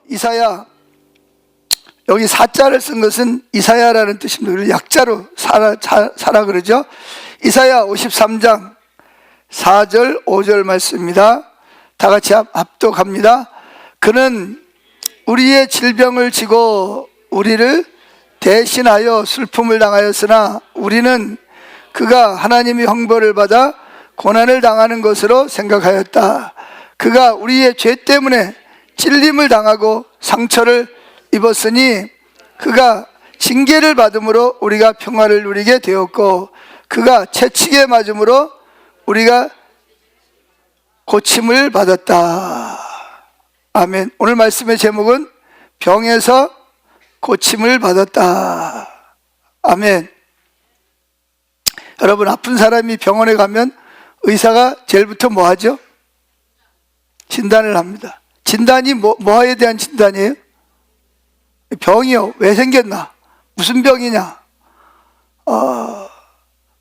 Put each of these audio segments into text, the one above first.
이사야, 여기 사자를 쓴 것은 이사야라는 뜻입니다. 약자로 사라 그러죠. 이사야 53장 4절 5절 말씀입니다. 다 같이 합독합니다. 그는 우리의 질병을 지고 우리를 대신하여 슬픔을 당하였으나 우리는 그가 하나님의 형벌을 받아 고난을 당하는 것으로 생각하였다. 그가 우리의 죄 때문에 찔림을 당하고 상처를 입었으니 그가 징계를 받음으로 우리가 평화를 누리게 되었고 그가 채찍에 맞음으로 우리가 고침을 받았다. 아멘. 오늘 말씀의 제목은 병에서 고침을 받았다. 아멘. 여러분, 아픈 사람이 병원에 가면 의사가 제일부터 뭐 하죠? 진단을 합니다. 진단이 뭐에 대한 진단이에요? 병이요. 왜 생겼나? 무슨 병이냐?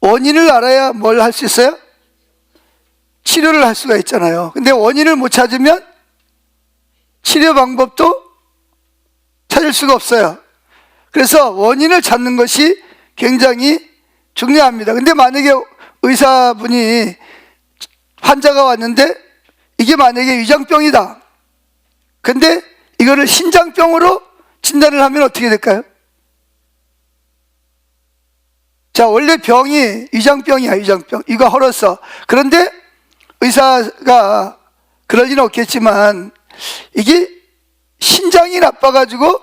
원인을 알아야 뭘 할 수 있어요? 치료를 할 수가 있잖아요. 근데 원인을 못 찾으면 치료 방법도 찾을 수가 없어요. 그래서 원인을 찾는 것이 굉장히 중요합니다. 근데 만약에 의사분이 환자가 왔는데 이게 만약에 위장병이다. 근데 이거를 신장병으로 진단을 하면 어떻게 될까요? 자, 원래 병이 위장병이야, 위장병. 이거 헐었어. 그런데 의사가 그럴 리는 없겠지만 이게 신장이 나빠가지고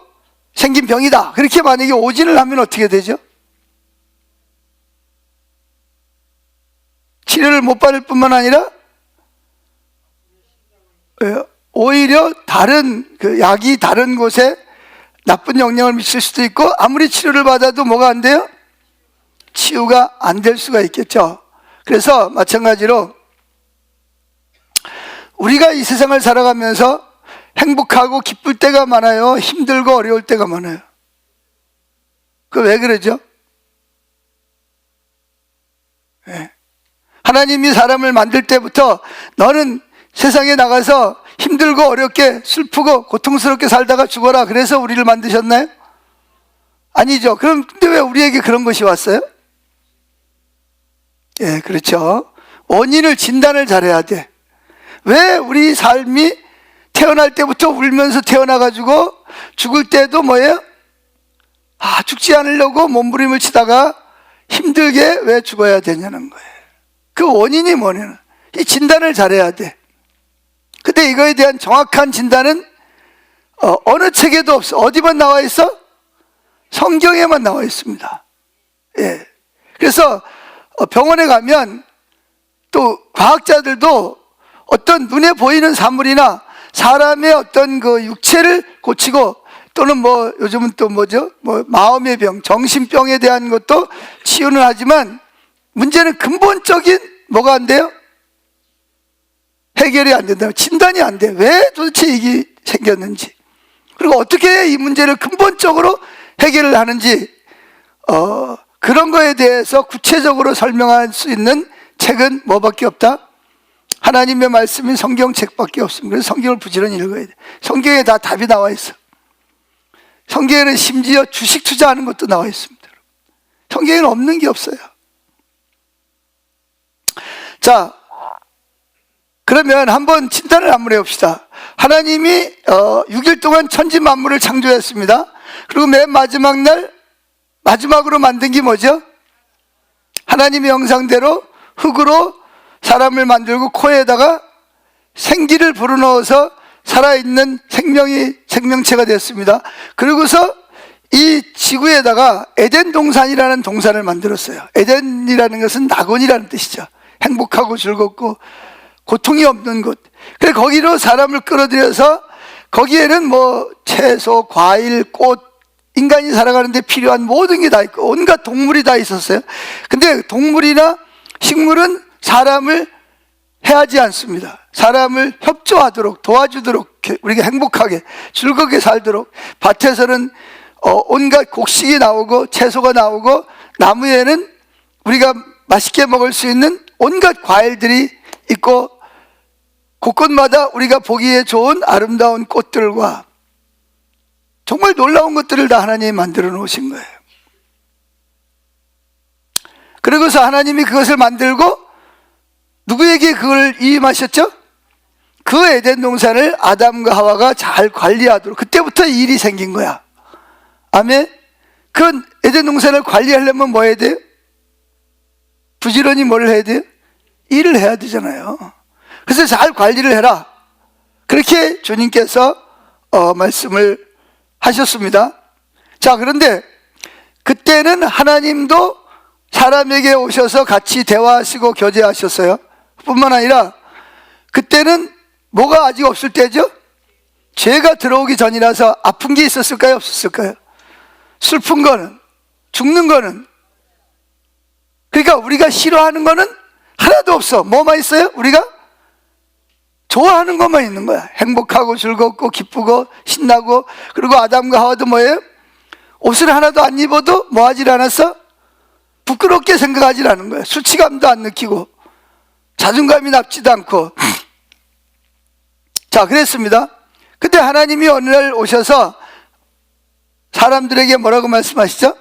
생긴 병이다. 그렇게 만약에 오진을 하면 어떻게 되죠? 치료를 못 받을 뿐만 아니라 오히려 다른 약이 다른 곳에 나쁜 영향을 미칠 수도 있고 아무리 치료를 받아도 뭐가 안 돼요? 치유가 안 될 수가 있겠죠. 그래서 마찬가지로 우리가 이 세상을 살아가면서 행복하고 기쁠 때가 많아요? 힘들고 어려울 때가 많아요? 그 왜 그러죠? 네. 하나님이 사람을 만들 때부터 너는 세상에 나가서 힘들고 어렵게 슬프고 고통스럽게 살다가 죽어라 그래서 우리를 만드셨나요? 아니죠. 그럼 근데 왜 우리에게 그런 것이 왔어요? 예, 그렇죠. 원인을 진단을 잘해야 돼. 왜 우리 삶이 태어날 때부터 울면서 태어나가지고 죽을 때도 뭐예요? 죽지 않으려고 몸부림을 치다가 힘들게 왜 죽어야 되냐는 거예요. 그 원인이 뭐냐는 이 진단을 잘해야 돼. 근데 이거에 대한 정확한 진단은 어느 책에도 없어. 어디만 나와 있어? 성경에만 나와 있습니다. 예. 그래서 병원에 가면 또 과학자들도 어떤 눈에 보이는 사물이나 사람의 어떤 그 육체를 고치고 또는 뭐 요즘은 또 뭐죠? 뭐 마음의 병, 정신병에 대한 것도 치유는 하지만 문제는 근본적인 뭐가 안 돼요? 해결이 안 된다. 진단이 안 돼. 왜 도대체 이게 생겼는지 그리고 어떻게 이 문제를 근본적으로 해결을 하는지 그런 거에 대해서 구체적으로 설명할 수 있는 책은 뭐밖에 없다? 하나님의 말씀인 성경책밖에 없습니다. 그래서 성경을 부지런히 읽어야 돼. 성경에 다 답이 나와 있어. 성경에는 심지어 주식 투자하는 것도 나와 있습니다. 성경에는 없는 게 없어요. 자, 그러면 한번 진단을 한번 해봅시다. 하나님이 6일 동안 천지 만물을 창조했습니다. 그리고 맨 마지막 날 마지막으로 만든 게 뭐죠? 하나님의 형상대로 흙으로 사람을 만들고 코에다가 생기를 불어넣어서 살아있는 생명체가 됐습니다. 그리고서 이 지구에다가 에덴 동산이라는 동산을 만들었어요. 에덴이라는 것은 낙원이라는 뜻이죠. 행복하고 즐겁고 고통이 없는 곳. 그래 거기로 사람을 끌어들여서 거기에는 뭐 채소, 과일, 꽃, 인간이 살아가는데 필요한 모든 게 다 있고 온갖 동물이 다 있었어요. 근데 동물이나 식물은 사람을 해하지 않습니다. 사람을 협조하도록 도와주도록 우리가 행복하게 즐겁게 살도록 밭에서는 온갖 곡식이 나오고 채소가 나오고 나무에는 우리가 맛있게 먹을 수 있는 온갖 과일들이 있고 곳곳마다 우리가 보기에 좋은 아름다운 꽃들과 정말 놀라운 것들을 다 하나님이 만들어 놓으신 거예요. 그러고서 하나님이 그것을 만들고 누구에게 그걸 위임하셨죠? 그 에덴 동산을 아담과 하와가 잘 관리하도록, 그때부터 일이 생긴 거야. 아멘. 그 에덴 동산을 관리하려면 뭐 해야 돼요? 부지런히 뭘 해야 돼요? 일을 해야 되잖아요. 그래서 잘 관리를 해라, 그렇게 주님께서 말씀을 하셨습니다. 자, 그런데 그때는 하나님도 사람에게 오셔서 같이 대화하시고 교제하셨어요. 뿐만 아니라 그때는 뭐가 아직 없을 때죠? 죄가 들어오기 전이라서 아픈 게 있었을까요? 없었을까요? 슬픈 거는, 죽는 거는, 그러니까 우리가 싫어하는 거는 하나도 없어. 뭐만 있어요? 우리가 좋아하는 것만 있는 거야. 행복하고 즐겁고 기쁘고 신나고. 그리고 아담과 하와도 뭐예요? 옷을 하나도 안 입어도 뭐 하질 않았어? 부끄럽게 생각하질 않은 거야. 수치감도 안 느끼고 자존감이 낮지도 않고. 자, 그랬습니다. 근데 하나님이 어느 날 오셔서 사람들에게 뭐라고 말씀하시죠?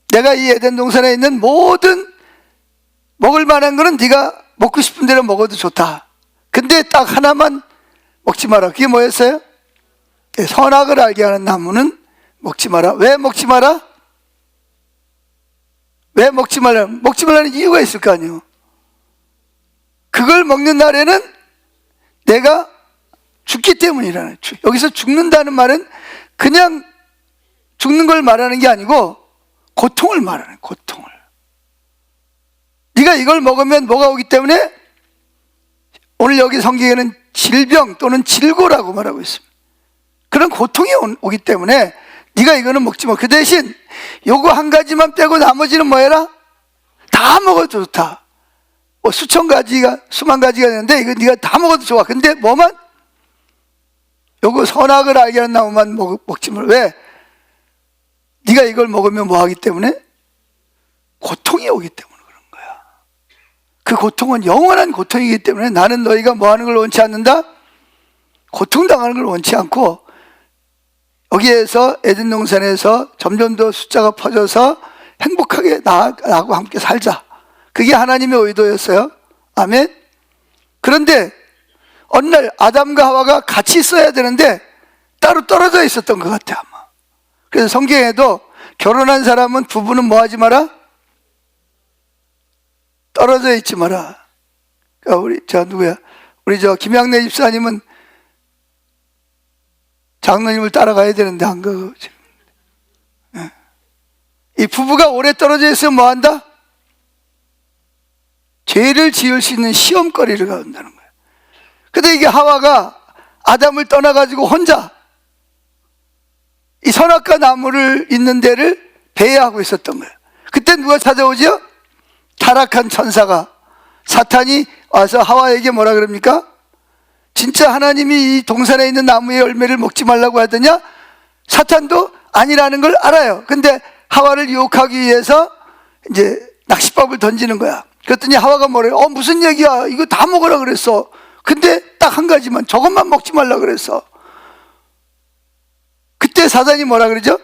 내가 이 에덴 동산에 있는 모든 먹을 만한 거는 네가 먹고 싶은 대로 먹어도 좋다. 근데 딱 하나만 먹지 마라. 그게 뭐였어요? 선악을 알게 하는 나무는 먹지 마라. 왜 먹지 마라? 왜 먹지 말라? 먹지 말라는 이유가 있을 거 아니에요. 그걸 먹는 날에는 내가 죽기 때문이라는. 여기서 죽는다는 말은 그냥 죽는 걸 말하는 게 아니고 고통을 말하는, 고통을. 네가 이걸 먹으면 뭐가 오기 때문에, 오늘 여기 성경에는 질병 또는 질고라고 말하고 있습니다. 그런 고통이 오기 때문에 네가 이거는 먹지 마. 그 대신 요거 한 가지만 빼고 나머지는 뭐 해라? 다 먹어도 좋다. 뭐 수천 가지가, 수만 가지가 되는데 이거 네가 다 먹어도 좋아. 근데 뭐만? 요거 선악을 알게 하는 나무만 먹지 말. 왜? 네가 이걸 먹으면 뭐 하기 때문에? 고통이 오기 때문에 그런 거야. 그 고통은 영원한 고통이기 때문에 나는 너희가 뭐 하는 걸 원치 않는다? 고통당하는 걸 원치 않고, 여기에서 에덴 동산에서 점점 더 숫자가 퍼져서 행복하게 나하고 함께 살자. 그게 하나님의 의도였어요. 아멘. 그런데 어느 날 아담과 하와가 같이 있어야 되는데 따로 떨어져 있었던 것 같아, 아마. 그래서 성경에도 결혼한 사람은, 부부는 뭐 하지 마라? 떨어져 있지 마라. 그러니까 우리 김양래 집사님은 장로님을 따라가야 되는데 안 가고. 이 부부가 오래 떨어져 있으면 뭐 한다? 죄를 지을 수 있는 시험거리를 가운다는 거예요. 근데 이게 하와가 아담을 떠나가지고 혼자 이 선악과 나무를 있는 데를 배회하고 있었던 거예요. 그때 누가 찾아오죠? 타락한 천사가, 사탄이 와서 하와에게 뭐라 그럽니까? 진짜 하나님이 이 동산에 있는 나무의 열매를 먹지 말라고 하더냐? 사탄도 아니라는 걸 알아요. 근데 하와를 유혹하기 위해서 이제 낚싯밥을 던지는 거야. 그랬더니 하와가 뭐래요? 무슨 얘기야? 이거 다 먹으라 그랬어. 근데 딱 한 가지만, 저것만 먹지 말라 그랬어. 그때 사단이 뭐라 그러죠?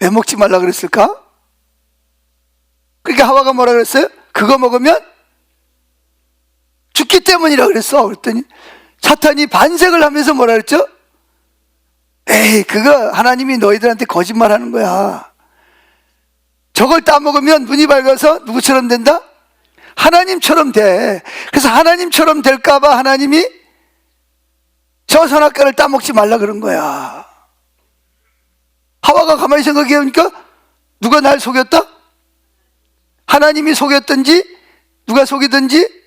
왜 먹지 말라 그랬을까? 그러니까 하와가 뭐라 그랬어요? 그거 먹으면 죽기 때문이라 그랬어. 그랬더니 사탄이 반색을 하면서 뭐라 그랬죠? 에이, 그거 하나님이 너희들한테 거짓말 하는 거야. 저걸 따먹으면 눈이 밝아서 누구처럼 된다? 하나님처럼 돼. 그래서 하나님처럼 될까봐 하나님이 저 선악과를 따먹지 말라 그런 거야. 하와가 가만히 생각해 보니까 누가 날 속였다? 하나님이 속였든지 누가 속이든지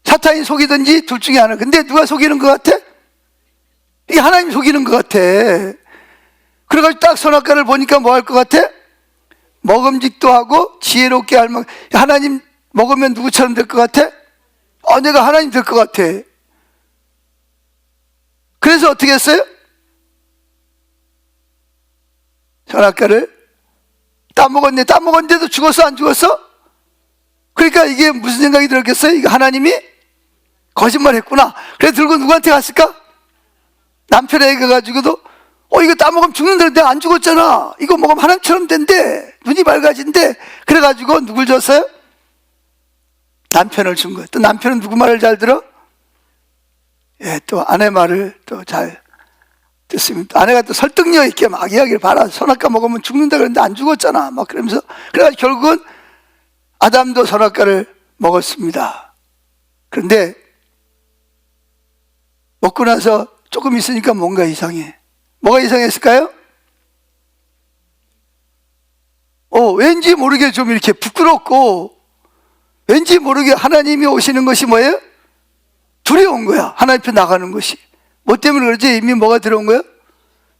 사탄이 속이든지 둘 중에 하나. 근데 누가 속이는 것 같아? 이게 하나님 속이는 것 같아. 그래가지고 딱 선악과를 보니까 뭐 할 것 같아? 먹음직도 하고 지혜롭게 할 만. 하나님 먹으면 누구처럼 될 것 같아? 내가 하나님 될 것 같아. 그래서 어떻게 했어요? 선악과를 따먹었네. 따먹었는데도 죽었어, 안 죽었어? 그러니까 이게 무슨 생각이 들었겠어요? 이거 하나님이 거짓말 했구나. 그래서 들고 누구한테 갔을까? 남편에게 가가지고도 이거 따먹으면 죽는다는데 안 죽었잖아. 이거 먹으면 하나님처럼 된대. 눈이 밝아진대. 그래가지고 누굴 줬어요? 남편을 준 거예요. 또 남편은 누구 말을 잘 들어? 예, 또 아내 말을 또 잘 듣습니다. 아내가 또 설득력 있게 막 이야기를 봐라. 선악과 먹으면 죽는다 그랬는데 안 죽었잖아. 막 그러면서. 그래가지고 결국은 아담도 선악과를 먹었습니다. 그런데 먹고 나서 조금 있으니까 뭔가 이상해. 뭐가 이상했을까요? 왠지 모르게 좀 이렇게 부끄럽고 왠지 모르게 하나님이 오시는 것이 뭐예요? 두려운 거야. 하나님 앞에 나가는 것이. 뭐 때문에 그러지? 이미 뭐가 들어온 거예요?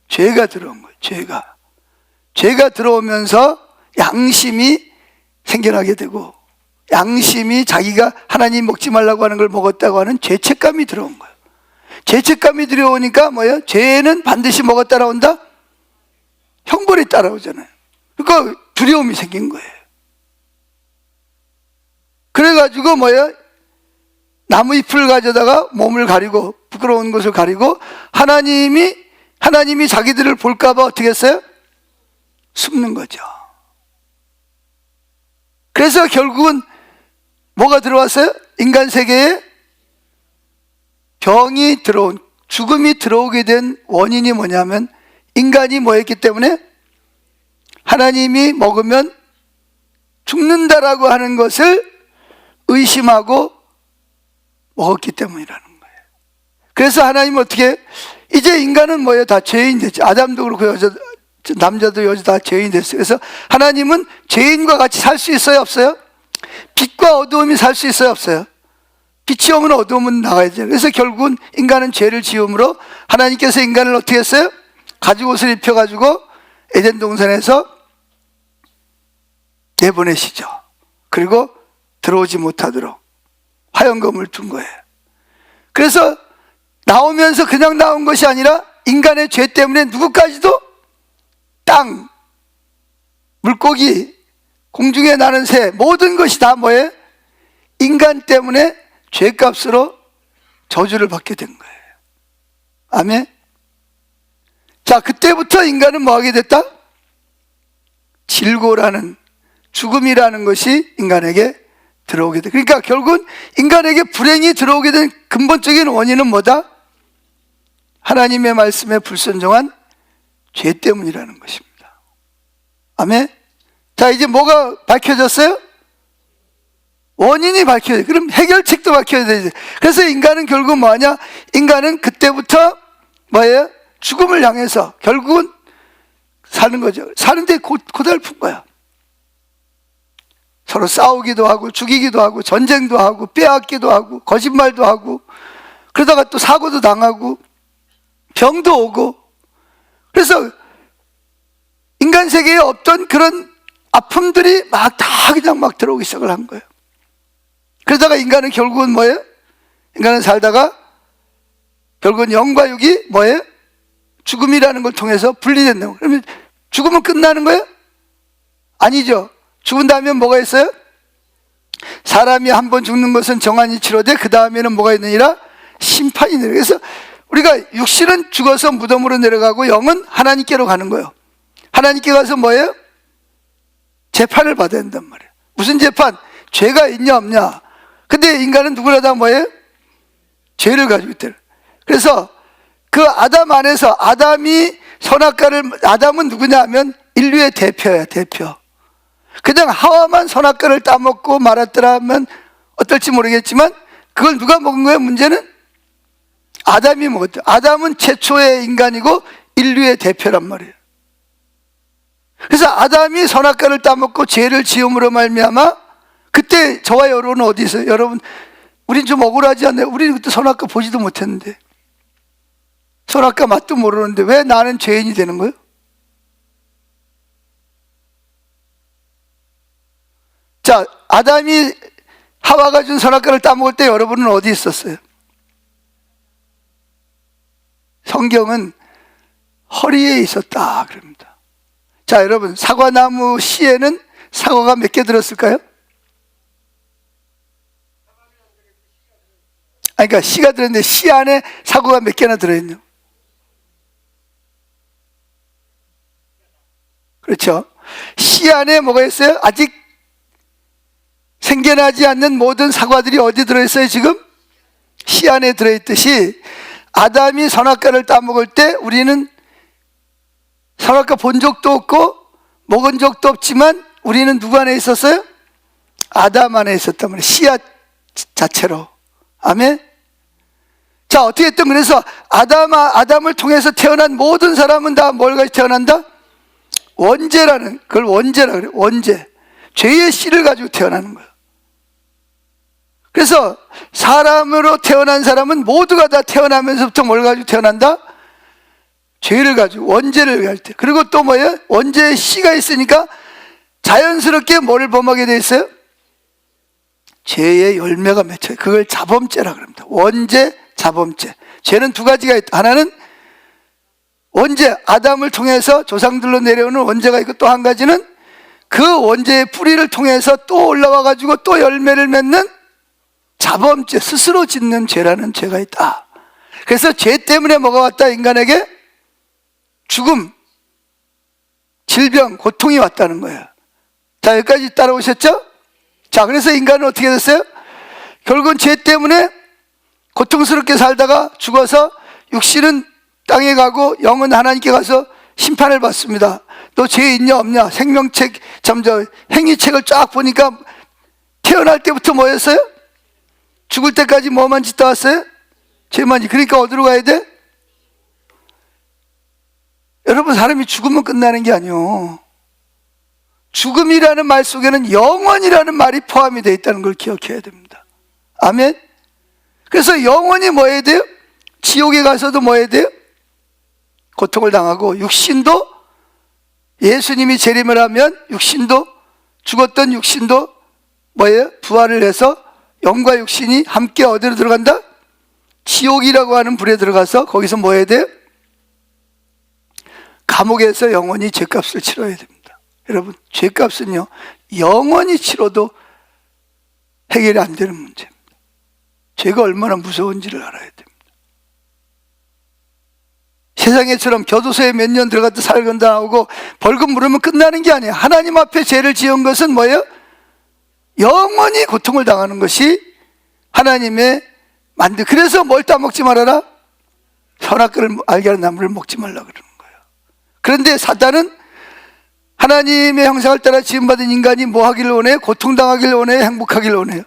죄가 들어온 거예요. 죄가 들어오면서 양심이 생겨나게 되고 양심이 자기가 하나님 먹지 말라고 하는 걸 먹었다고 하는 죄책감이 들어온 거예요. 죄책감이 들어오니까 뭐예요? 죄는 반드시 뭐가 따라온다? 형벌이 따라오잖아요. 그러니까 두려움이 생긴 거예요. 그래가지고 뭐예요? 나무 잎을 가져다가 몸을 가리고 부끄러운 것을 가리고 하나님이 자기들을 볼까봐 어떻게 했어요? 숨는 거죠. 그래서 결국은 뭐가 들어왔어요? 인간 세계에 병이 들어온, 죽음이 들어오게 된 원인이 뭐냐면 인간이 뭐 했기 때문에 하나님이 먹으면 죽는다라고 하는 것을 의심하고 먹었기 때문이라는 거예요. 그래서 하나님은 어떻게, 이제 인간은 뭐예요? 다 죄인 됐죠. 아담도 그렇고 남자도 여자 다 죄인 됐어요. 그래서 하나님은 죄인과 같이 살 수 있어요? 없어요? 빛과 어두움이 살 수 있어요? 없어요? 빛이 오면 어두움은 나가야 돼요. 그래서 결국은 인간은 죄를 지음으로 하나님께서 인간을 어떻게 했어요? 가죽옷을 입혀가지고 에덴 동산에서 내보내시죠. 그리고 들어오지 못하도록 화영검을 둔 거예요. 그래서 나오면서 그냥 나온 것이 아니라 인간의 죄 때문에 누구까지도 땅, 물고기, 공중에 나는 새, 모든 것이 다 뭐예요? 인간 때문에 죄값으로 저주를 받게 된 거예요. 아멘. 자, 그때부터 인간은 뭐 하게 됐다? 질고라는, 죽음이라는 것이 인간에게 들어오게 돼. 그러니까 결국은 인간에게 불행이 들어오게 된 근본적인 원인은 뭐다? 하나님의 말씀에 불순종한 죄 때문이라는 것입니다. 아멘. 자, 이제 뭐가 밝혀졌어요? 원인이 밝혀야 돼. 그럼 해결책도 밝혀야 되지. 그래서 인간은 결국 뭐하냐? 인간은 그때부터 뭐예요? 죽음을 향해서 결국은 사는 거죠. 사는데 고달픈 거야. 서로 싸우기도 하고 죽이기도 하고 전쟁도 하고 빼앗기도 하고 거짓말도 하고 그러다가 또 사고도 당하고 병도 오고. 그래서 인간 세계에 없던 그런 아픔들이 다 그냥 막 들어오기 시작을 한 거예요. 그러다가 인간은 결국은 뭐예요? 인간은 살다가 결국은 영과 육이 뭐예요? 죽음이라는 걸 통해서 분리된다는 거예요. 그러면 죽으면 끝나는 거예요? 아니죠. 죽은 다음에 뭐가 있어요? 사람이 한 번 죽는 것은 정한이 치러되 그 다음에는 뭐가 있느니라? 심판이 내려. 그래서 우리가 육신은 죽어서 무덤으로 내려가고 영은 하나님께로 가는 거예요. 하나님께 가서 뭐예요? 재판을 받아야 된단 말이에요. 무슨 재판? 죄가 있냐 없냐. 근데 인간은 누구라도 뭐예요? 죄를 가지고 있대요. 그래서 그 아담 안에서 아담은 누구냐 하면 인류의 대표야, 대표. 그냥 하와만 선악과를 따먹고 말았더라 하면 어떨지 모르겠지만 그걸 누가 먹은 거예요? 문제는 아담이 먹었죠. 아담은 최초의 인간이고 인류의 대표란 말이에요. 그래서 아담이 선악과를 따먹고 죄를 지음으로 말미암아 그때 저와 여러분은 어디 있어요? 여러분, 우린 좀 억울하지 않나요? 우리는 그때 선악과 보지도 못했는데, 선악과 맛도 모르는데 왜 나는 죄인이 되는 거예요? 자, 아담이 하와가 준 선악과를 따먹을 때 여러분은 어디 있었어요? 성경은 허리에 있었다 그럽니다. 자, 여러분, 사과나무 씨에는 사과가 몇 개 들었을까요? 그러니까 씨가 들었는데 씨 안에 사과가 몇 개나 들어있냐? 그렇죠? 씨 안에 뭐가 있어요? 아직 생겨나지 않는 모든 사과들이 어디 들어있어요 지금? 씨 안에 들어있듯이 아담이 선악과를 따먹을 때 우리는 선악과 본 적도 없고 먹은 적도 없지만 우리는 누구 안에 있었어요? 아담 안에 있었단 말이에요. 씨앗 자체로. 아멘? 자, 어떻게 했든 그래서 아담을 통해서 태어난 모든 사람은 다 뭘 가지고 태어난다? 원죄라는, 그걸 원죄라 그래요. 원죄. 죄의 씨를 가지고 태어나는 거예요. 그래서 사람으로 태어난 사람은 모두가 다 태어나면서부터 뭘 가지고 태어난다? 죄를 가지고, 원죄를 가질 때. 그리고 또 뭐예요? 원죄의 씨가 있으니까 자연스럽게 뭐를 범하게 돼 있어요? 죄의 열매가 맺혀요. 그걸 자범죄라 그럽니다. 원죄, 자범죄. 죄는 두 가지가 있다. 하나는 원죄, 아담을 통해서 조상들로 내려오는 원죄가 있고, 또 한 가지는 그 원죄의 뿌리를 통해서 또 올라와 가지고 또 열매를 맺는 자범죄, 스스로 짓는 죄라는 죄가 있다. 그래서 죄 때문에 뭐가 왔다? 인간에게 죽음, 질병, 고통이 왔다는 거예요. 자, 여기까지 따라오셨죠? 자, 그래서 인간은 어떻게 됐어요? 결국은 죄 때문에 고통스럽게 살다가 죽어서 육신은 땅에 가고 영은 하나님께 가서 심판을 받습니다. 너 죄 있냐 없냐? 생명책, 행위책을 쫙 보니까 태어날 때부터 뭐였어요? 죽을 때까지 뭐만 짓다 왔어요? 죄만. 그러니까 어디로 가야 돼? 여러분, 사람이 죽으면 끝나는 게 아니에요. 죽음이라는 말 속에는 영원이라는 말이 포함이 되어 있다는 걸 기억해야 됩니다. 아멘? 그래서 영원히 뭐 해야 돼요? 지옥에 가서도 뭐 해야 돼요? 고통을 당하고, 육신도 예수님이 재림을 하면 육신도, 죽었던 육신도 뭐예요? 부활을 해서 영과 육신이 함께 어디로 들어간다? 지옥이라고 하는 불에 들어가서 거기서 뭐 해야 돼요? 감옥에서 영원히 죄값을 치러야 됩니다. 여러분, 죄값은요 영원히 치러도 해결이 안 되는 문제입니다. 죄가 얼마나 무서운지를 알아야 됩니다. 세상에처럼 교도소에 몇 년 들어갔다 살건다 나오고 벌금 물으면 끝나는 게 아니에요. 하나님 앞에 죄를 지은 것은 뭐예요? 영원히 고통을 당하는 것이 하나님의 그래서 뭘 따먹지 말아라? 선악과를 알게 하는 나무를 먹지 말라 그러는 거예요. 그런데 사단은 하나님의 형상을 따라 지음받은 인간이 뭐 하기를 원해요? 고통당하기를 원해요? 행복하기를 원해요?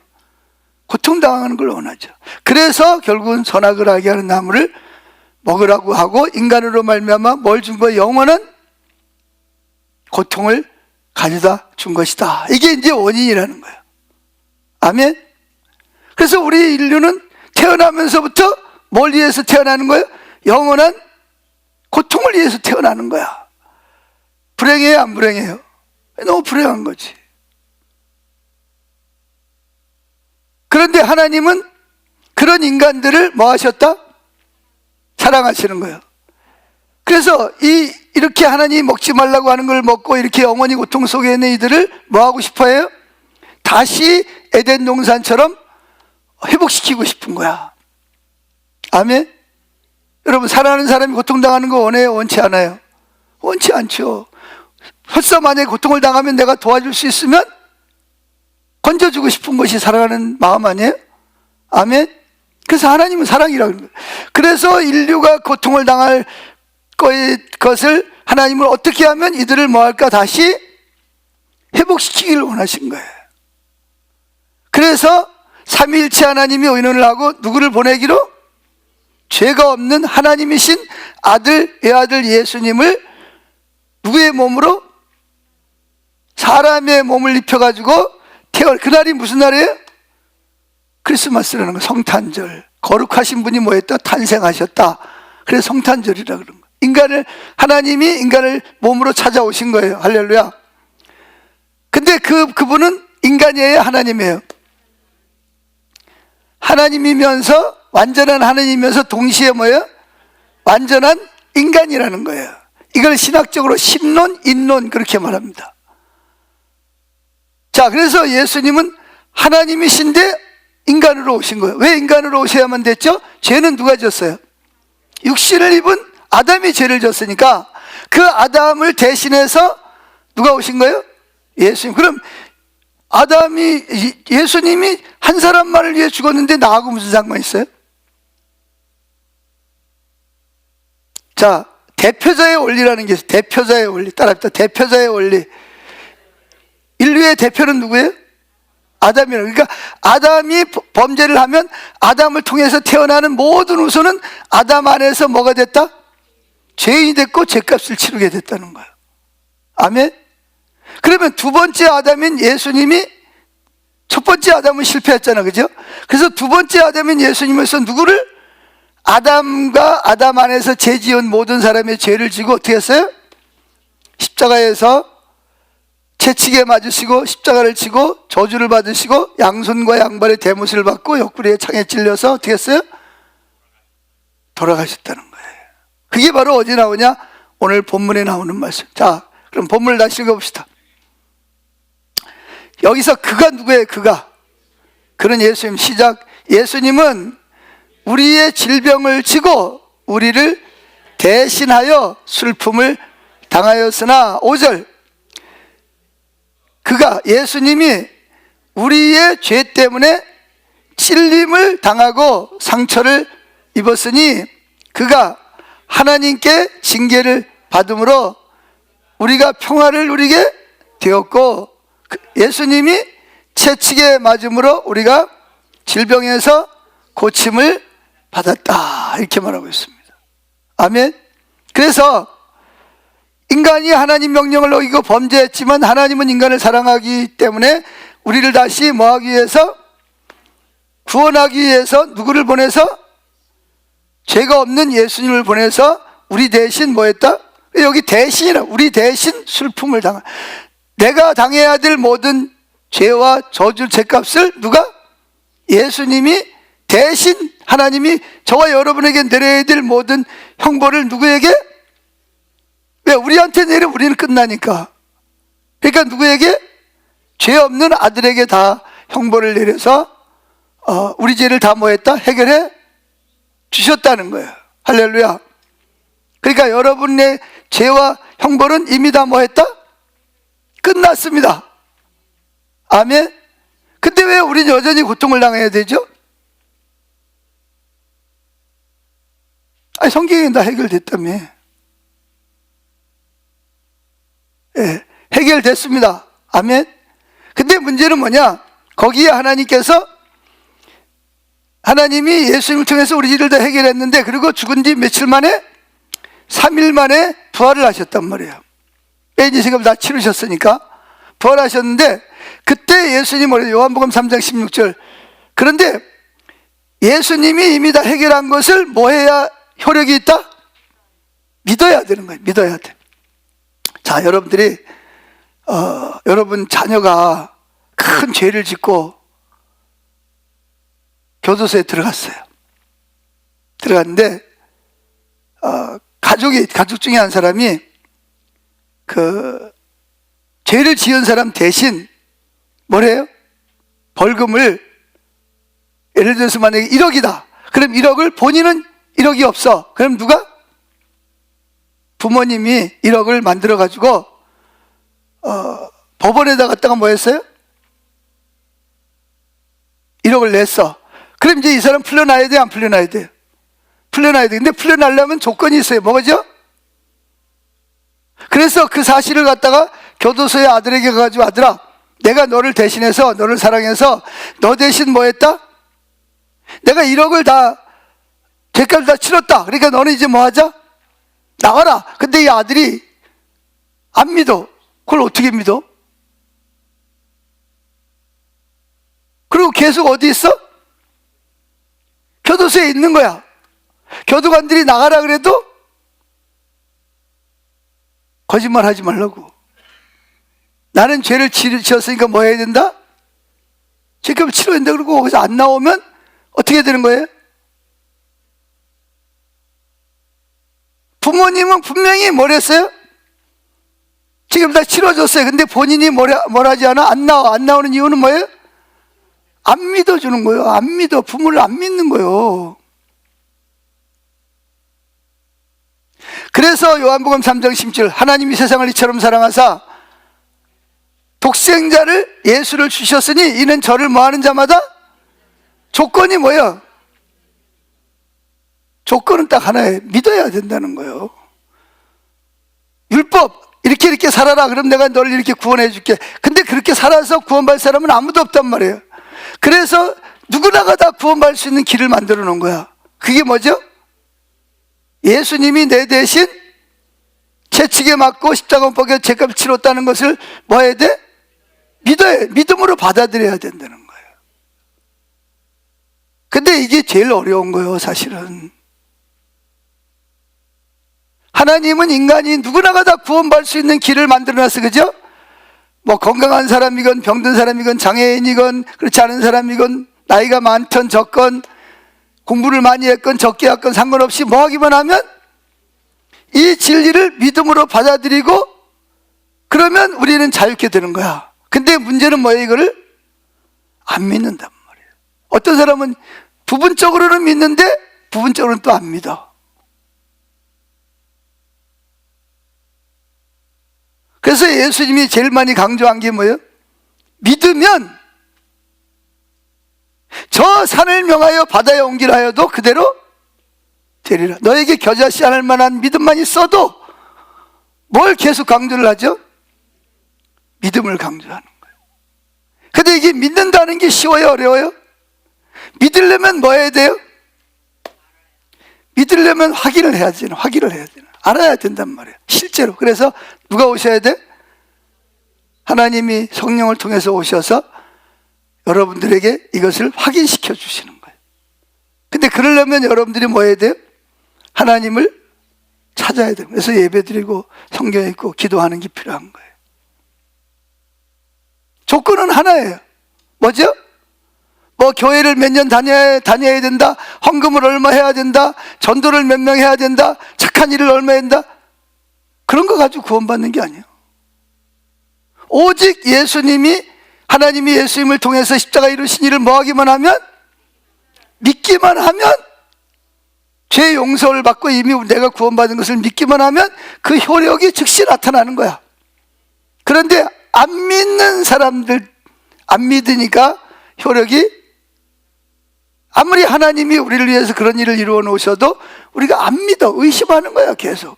고통당하는 걸 원하죠. 그래서 결국은 선악을 알게 하는 나무를 먹으라고 하고 인간으로 말미암아 뭘 준 거예요? 영원한 고통을 가져다 준 것이다. 이게 이제 원인이라는 거예요. 아멘? 그래서 우리 인류는 태어나면서부터 뭘 위해서 태어나는 거예요? 영원한 고통을 위해서 태어나는 거야. 불행해요? 안 불행해요? 너무 불행한 거지. 그런데 하나님은 그런 인간들을 뭐 하셨다? 사랑하시는 거예요. 그래서 이렇게 하나님이 먹지 말라고 하는 걸 먹고 이렇게 영원히 고통 속에 있는 이들을 뭐 하고 싶어 해요? 다시 에덴 동산처럼 회복시키고 싶은 거야. 아멘? 여러분, 사랑하는 사람이 고통당하는 거 원해요? 원치 않아요? 원치 않죠. 설사 만약에 고통을 당하면 내가 도와줄 수 있으면 건져주고 싶은 것이 사랑하는 마음 아니에요? 아멘? 그래서 하나님은 사랑이라고 그러는 거예요. 그래서 인류가 고통을 당할 것을 하나님은 어떻게 하면 이들을 뭐 할까? 다시 회복시키기를 원하신 거예요. 그래서 삼위일체 하나님이 의논을 하고 누구를 보내기로? 죄가 없는 하나님이신 외아들 예수님을 누구의 몸으로? 사람의 몸을 입혀가지고 그날이 무슨 날이에요? 크리스마스라는 거, 성탄절. 거룩하신 분이 뭐 했다? 탄생하셨다. 그래서 성탄절이라 그런 거예요. 하나님이 인간을 몸으로 찾아오신 거예요. 할렐루야. 근데 그분은 인간이에요? 하나님이에요? 하나님이면서, 완전한 하나님이면서 동시에 뭐예요? 완전한 인간이라는 거예요. 이걸 신학적으로 신론, 인론 그렇게 말합니다. 자, 그래서 예수님은 하나님이신데 인간으로 오신 거예요. 왜 인간으로 오셔야만 됐죠? 죄는 누가 졌어요? 육신을 입은 아담이 죄를 졌으니까 그 아담을 대신해서 누가 오신 거예요? 예수님. 그럼 예수님이 한 사람만을 위해 죽었는데 나하고 무슨 상관이 있어요? 자, 대표자의 원리라는 게 있어요. 대표자의 원리. 따라합시다. 대표자의 원리. 인류의 대표는 누구예요? 아담이라고. 그러니까 아담이 범죄를 하면 아담을 통해서 태어나는 모든 후손은 아담 안에서 뭐가 됐다? 죄인이 됐고 죄값을 치르게 됐다는 거예요. 아멘? 그러면 두 번째 아담인 예수님이 첫 번째 아담은 실패했잖아, 그죠? 그래서 두 번째 아담인 예수님에서 누구를? 아담과 아담 안에서 죄 지은 모든 사람의 죄를 지고 어떻게 했어요? 십자가에서 채찍에 맞으시고 십자가를 치고 저주를 받으시고 양손과 양발의 대못을 받고 옆구리에 창에 찔려서 어떻게 했어요? 돌아가셨다는 거예요. 그게 바로 어디 나오냐? 오늘 본문에 나오는 말씀. 자, 그럼 본문을 다시 읽어봅시다. 여기서 그가 누구예요? 그는 예수님. 시작. 예수님은 우리의 질병을 지고 우리를 대신하여 슬픔을 당하였으나 5절 예수님이 우리의 죄 때문에 찔림을 당하고 상처를 입었으니 그가 하나님께 징계를 받음으로 우리가 평화를 누리게 되었고 예수님이 채찍에 맞음으로 우리가 질병에서 고침을 받았다, 이렇게 말하고 있습니다. 아멘. 그래서 인간이 하나님 명령을 어기고 범죄했지만 하나님은 인간을 사랑하기 때문에 우리를 다시 뭐하기 위해서? 구원하기 위해서 누구를 보내서? 죄가 없는 예수님을 보내서 우리 대신 뭐 했다? 여기 대신이라, 우리 대신 슬픔을 당한, 내가 당해야 될 모든 죄와 저주 죄값을 누가? 예수님이 대신, 하나님이 저와 여러분에게 내려야 될 모든 형벌을 누구에게? 왜? 우리한테 내려, 우리는 끝나니까. 그러니까 누구에게? 죄 없는 아들에게 다 형벌을 내려서 우리 죄를 다 뭐 했다? 해결해 주셨다는 거예요. 할렐루야. 그러니까 여러분의 죄와 형벌은 이미 다 뭐 했다? 끝났습니다. 아멘. 근데 왜 우리는 여전히 고통을 당해야 되죠? 아니, 성경에 다 해결됐다며. 예, 해결됐습니다. 아멘. 근데 문제는 뭐냐? 거기에 하나님이 예수님을 통해서 우리 일을 다 해결했는데, 그리고 죽은 뒤 며칠 만에 3일 만에 부활을 하셨단 말이에요. 빼지 지금 다 치르셨으니까 부활하셨는데, 그때 예수님 뭐래요? 요한복음 3장 16절. 그런데 예수님이 이미 다 해결한 것을 뭐 해야 효력이 있다? 믿어야 되는 거예요. 믿어야 돼. 자, 여러분들이 여러분 자녀가 큰 죄를 짓고 교도소에 들어갔어요. 들어갔는데 가족 중에 한 사람이 그 죄를 지은 사람 대신 뭐래요? 벌금을, 예를 들어서 만약에 1억이다. 그럼 1억을, 본인은 1억이 없어. 그럼 누가? 부모님이 1억을 만들어 가지고 법원에다 갖다가 뭐 했어요? 1억을 냈어. 그럼 이제 이 사람 풀려나야 돼, 안 풀려나야 돼요? 풀려나야 돼. 근데 풀려나려면 조건이 있어요. 뭐죠? 그래서 그 사실을 갖다가 교도소의 아들에게 가가지고, 아들아, 내가 너를 대신해서, 너를 사랑해서 너 대신 뭐 했다? 내가 1억을 다 죄값을 다 치렀다. 그러니까 너는 이제 뭐 하자? 나와라. 근데 이 아들이 안 믿어. 그걸 어떻게 믿어? 그리고 계속 어디 있어? 교도소에 있는 거야. 교도관들이 나가라 그래도 거짓말 하지 말라고. 나는 죄를 지었으니까 뭐 해야 된다? 죄값을 치러야 된다. 그러고 거기서 안 나오면 어떻게 되는 거예요? 부모님은 분명히 뭘 했어요? 지금 다 치러줬어요. 근데 본인이 뭘 하지 않아? 안 나와. 안 나오는 이유는 뭐예요? 안 믿어주는 거예요. 안 믿어. 부모를 안 믿는 거예요. 그래서 요한복음 3장 10절, 하나님이 세상을 이처럼 사랑하사 독생자를 예수를 주셨으니 이는 저를 뭐하는 자마다 조건이 뭐예요? 조건은 딱 하나예요. 믿어야 된다는 거예요. 율법 이렇게 살아라. 그럼 내가 너를 이렇게 구원해 줄게. 근데 그렇게 살아서 구원받을 사람은 아무도 없단 말이에요. 그래서 누구나가 다 구원받을 수 있는 길을 만들어 놓은 거야. 그게 뭐죠? 예수님이 내 대신 채찍에 맞고 십자가 못 박혀 죄값을 치렀다는 것을 뭐 해야 돼? 믿어야, 믿음으로 받아들여야 된다는 거예요. 근데 이게 제일 어려운 거예요, 사실은. 하나님은 인간이 누구나가 다 구원받을 수 있는 길을 만들어놨어, 그죠? 뭐 건강한 사람이건 병든 사람이건 장애인이건 그렇지 않은 사람이건 나이가 많건 적건 공부를 많이 했건 적게 했건 상관없이 뭐 하기만 하면 이 진리를 믿음으로 받아들이고 그러면 우리는 자유케 되는 거야. 근데 문제는 뭐예요? 이거를 안 믿는단 말이에요. 어떤 사람은 부분적으로는 믿는데 부분적으로는 또 안 믿어. 그래서 예수님이 제일 많이 강조한 게 뭐예요? 믿으면 저 산을 명하여 바다에 옮기라여도 그대로 되리라. 너에게 겨자씨 않을 만한 믿음만 있어도 뭘 계속 강조를 하죠? 믿음을 강조하는 거예요. 근데 이게 믿는다는 게 쉬워요? 어려워요? 믿으려면 뭐 해야 돼요? 믿으려면 확인을 해야 되나? 확인을 해야 되나? 알아야 된단 말이에요. 실제로. 그래서 누가 오셔야 돼? 하나님이 성령을 통해서 오셔서 여러분들에게 이것을 확인시켜 주시는 거예요. 근데 그러려면 여러분들이 뭐 해야 돼요? 하나님을 찾아야 돼요. 그래서 예배드리고 성경 읽고 기도하는 게 필요한 거예요. 조건은 하나예요. 뭐죠? 뭐 교회를 몇 년 다녀야 된다, 헌금을 얼마 해야 된다, 전도를 몇 명 해야 된다, 착한 일을 얼마 해야 된다, 그런 거 가지고 구원받는 게 아니에요. 오직 예수님이, 하나님이 예수님을 통해서 십자가 이루신 일을 뭐 하기만 하면, 믿기만 하면 죄 용서를 받고 이미 내가 구원받은 것을 믿기만 하면 그 효력이 즉시 나타나는 거야. 그런데 안 믿는 사람들, 안 믿으니까 효력이, 아무리 하나님이 우리를 위해서 그런 일을 이루어 놓으셔도 우리가 안 믿어. 의심하는 거야, 계속.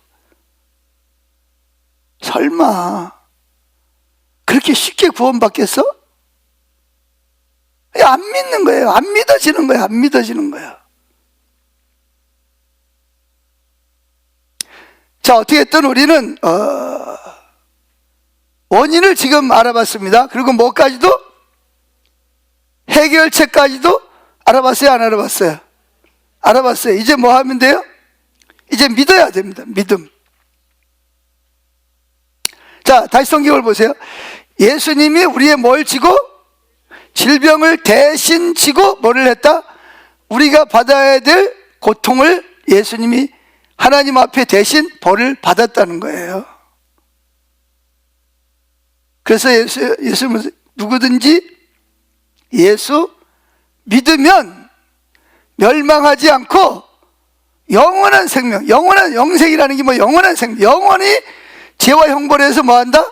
설마 그렇게 쉽게 구원받겠어? 안 믿는 거예요. 안 믿어지는 거야. 안 믿어지는 거야. 자, 어떻게든 우리는 원인을 지금 알아봤습니다. 그리고 뭐까지도? 해결책까지도 알아봤어요? 안 알아봤어요? 알아봤어요. 이제 뭐 하면 돼요? 이제 믿어야 됩니다. 믿음. 자, 다시 성경을 보세요. 예수님이 우리의 뭘 지고? 질병을 대신 지고 뭐를 했다? 우리가 받아야 될 고통을 예수님이 하나님 앞에 대신 벌을 받았다는 거예요. 그래서 예수님은 누구든지 예수 믿으면 멸망하지 않고 영원한 생명, 영원한 영생이라는 게 뭐 영원한 생명, 영원히 죄와 형벌에서 뭐 한다?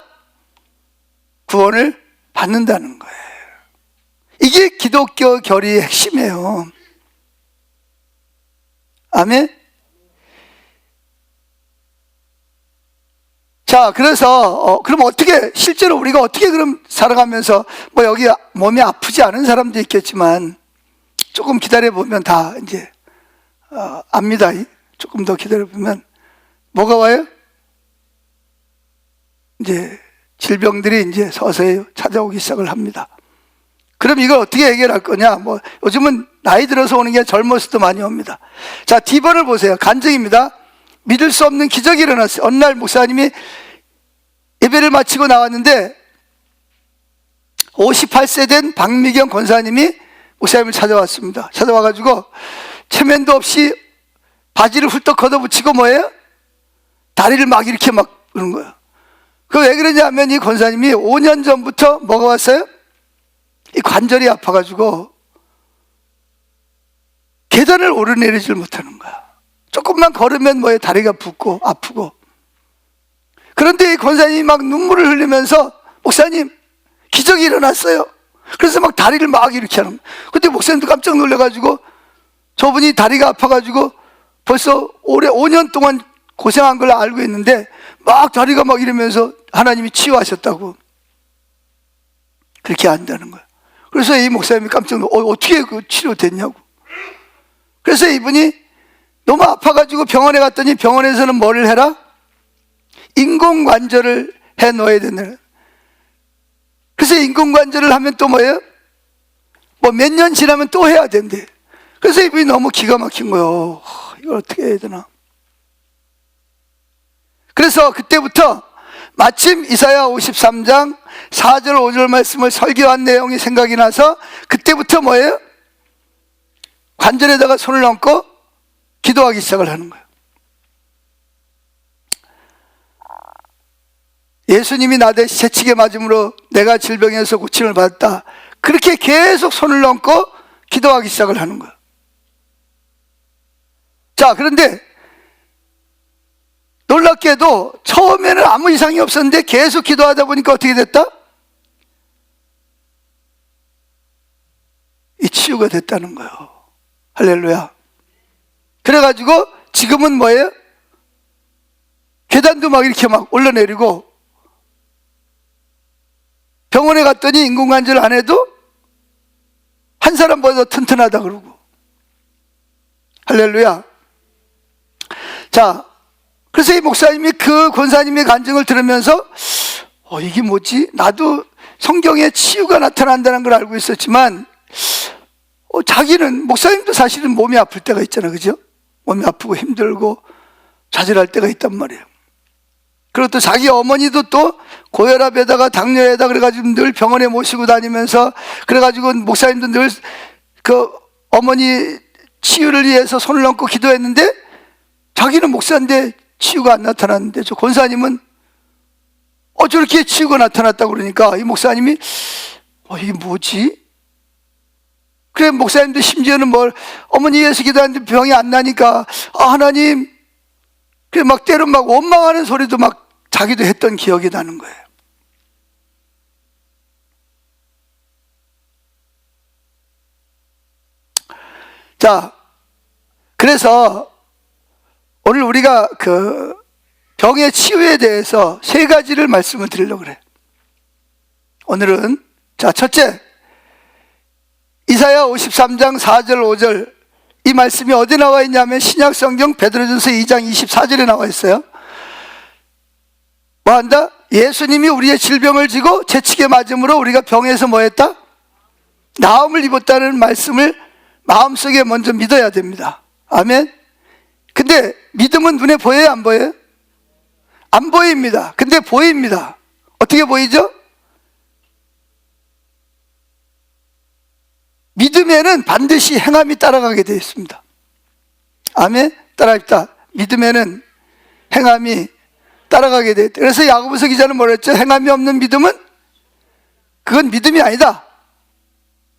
구원을 받는다는 거예요. 이게 기독교 결의의 핵심이에요. 아멘. 자, 그래서 그럼 어떻게, 실제로 우리가 어떻게 그럼 살아가면서, 뭐 여기 몸이 아프지 않은 사람도 있겠지만 조금 기다려보면 다 이제 압니다. 조금 더 기다려보면 뭐가 와요? 이제 질병들이 이제 서서히 찾아오기 시작을 합니다. 그럼 이걸 어떻게 해결할 거냐? 뭐 요즘은 나이 들어서 오는 게 젊어서도 많이 옵니다. 자, D번을 보세요. 간증입니다. 믿을 수 없는 기적이 일어났어요. 어느 날 목사님이 예배를 마치고 나왔는데 58세 된 박미경 권사님이 목사님을 찾아왔습니다. 찾아와가지고 체면도 없이 바지를 훌떡 걷어붙이고 뭐예요? 다리를 막 이렇게 막 그런 거예요. 그 왜 그러냐면 이 권사님이 5년 전부터 뭐가 왔어요? 이 관절이 아파가지고 계단을 오르내리질 못하는 거야. 조금만 걸으면 뭐에 다리가 붓고 아프고. 그런데 이 권사님이 막 눈물을 흘리면서 목사님 기적이 일어났어요. 그래서 막 다리를 막 이렇게 하는 거예요. 근데 목사님도 깜짝 놀라가지고, 저분이 다리가 아파가지고 벌써 올해 5년 동안 고생한 걸 알고 있는데 막 다리가 막 이러면서 하나님이 치유하셨다고. 그렇게 한다는 거예요. 그래서 이 목사님이 깜짝 놀라, 어떻게 그 치료됐냐고. 그래서 이분이 너무 아파가지고 병원에 갔더니 병원에서는 뭐를 해라? 인공관절을 해 놓아야 된다. 그래서 인공관절을 하면 또 뭐예요? 뭐 몇 년 지나면 또 해야 된대. 그래서 이분이 너무 기가 막힌 거예요. 이걸 어떻게 해야 되나. 그래서 그때부터 마침 이사야 53장 4절 5절 말씀을 설교한 내용이 생각이 나서 그때부터 뭐예요? 관절에다가 손을 얹고 기도하기 시작을 하는 거예요. 예수님이 나 대신 채찍에 맞음으로 내가 질병에서 고침을 받았다. 그렇게 계속 손을 얹고 기도하기 시작을 하는 거예요. 자, 그런데 놀랍게도 처음에는 아무 이상이 없었는데 계속 기도하다 보니까 어떻게 됐다? 이 치유가 됐다는 거예요. 할렐루야. 그래가지고 지금은 뭐예요? 계단도 막 이렇게 막 올라내리고, 병원에 갔더니 인공관절 안 해도 한 사람보다 튼튼하다 그러고. 할렐루야. 자, 그래서 이 목사님이 그 권사님의 간증을 들으면서 이게 뭐지? 나도 성경에 치유가 나타난다는 걸 알고 있었지만 자기는, 목사님도 사실은 몸이 아플 때가 있잖아, 그죠? 몸이 아프고 힘들고 좌절할 때가 있단 말이에요. 그리고 또 자기 어머니도 또 고혈압에다가 당뇨에다 그래가지고 늘 병원에 모시고 다니면서, 그래가지고 목사님도 늘 그 어머니 치유를 위해서 손을 얹고 기도했는데 자기는 목사인데 치유가 안 나타났는데, 저 권사님은 저렇게 치유가 나타났다고 그러니까 이 목사님이 이게 뭐지? 그래, 목사님도 심지어는 어머니 위해서 기도하는데 병이 안 나니까 하나님, 그래 막 때론 막 원망하는 소리도 막 자기도 했던 기억이 나는 거예요. 자, 그래서 오늘 우리가 그 병의 치유에 대해서 세 가지를 말씀을 드리려고 그래요. 오늘은, 자, 첫째, 이사야 53장 4절 5절, 이 말씀이 어디 나와 있냐면 신약성경 베드로전서 2장 24절에 나와 있어요. 뭐 한다? 예수님이 우리의 질병을 지고 채찍에 맞음으로 우리가 병에서 뭐 했다? 나음을 입었다는 말씀을 마음속에 먼저 믿어야 됩니다. 아멘. 근데 믿음은 눈에 보여요, 안 보여요? 안 보입니다. 근데 보입니다. 어떻게 보이죠? 믿음에는 반드시 행함이 따라가게 되어 있습니다. 아멘. 따라합시다. 믿음에는 행함이 따라가게 되어 있다. 그래서 야고보서 기자는 뭐라 했죠? 행함이 없는 믿음은 그건 믿음이 아니다.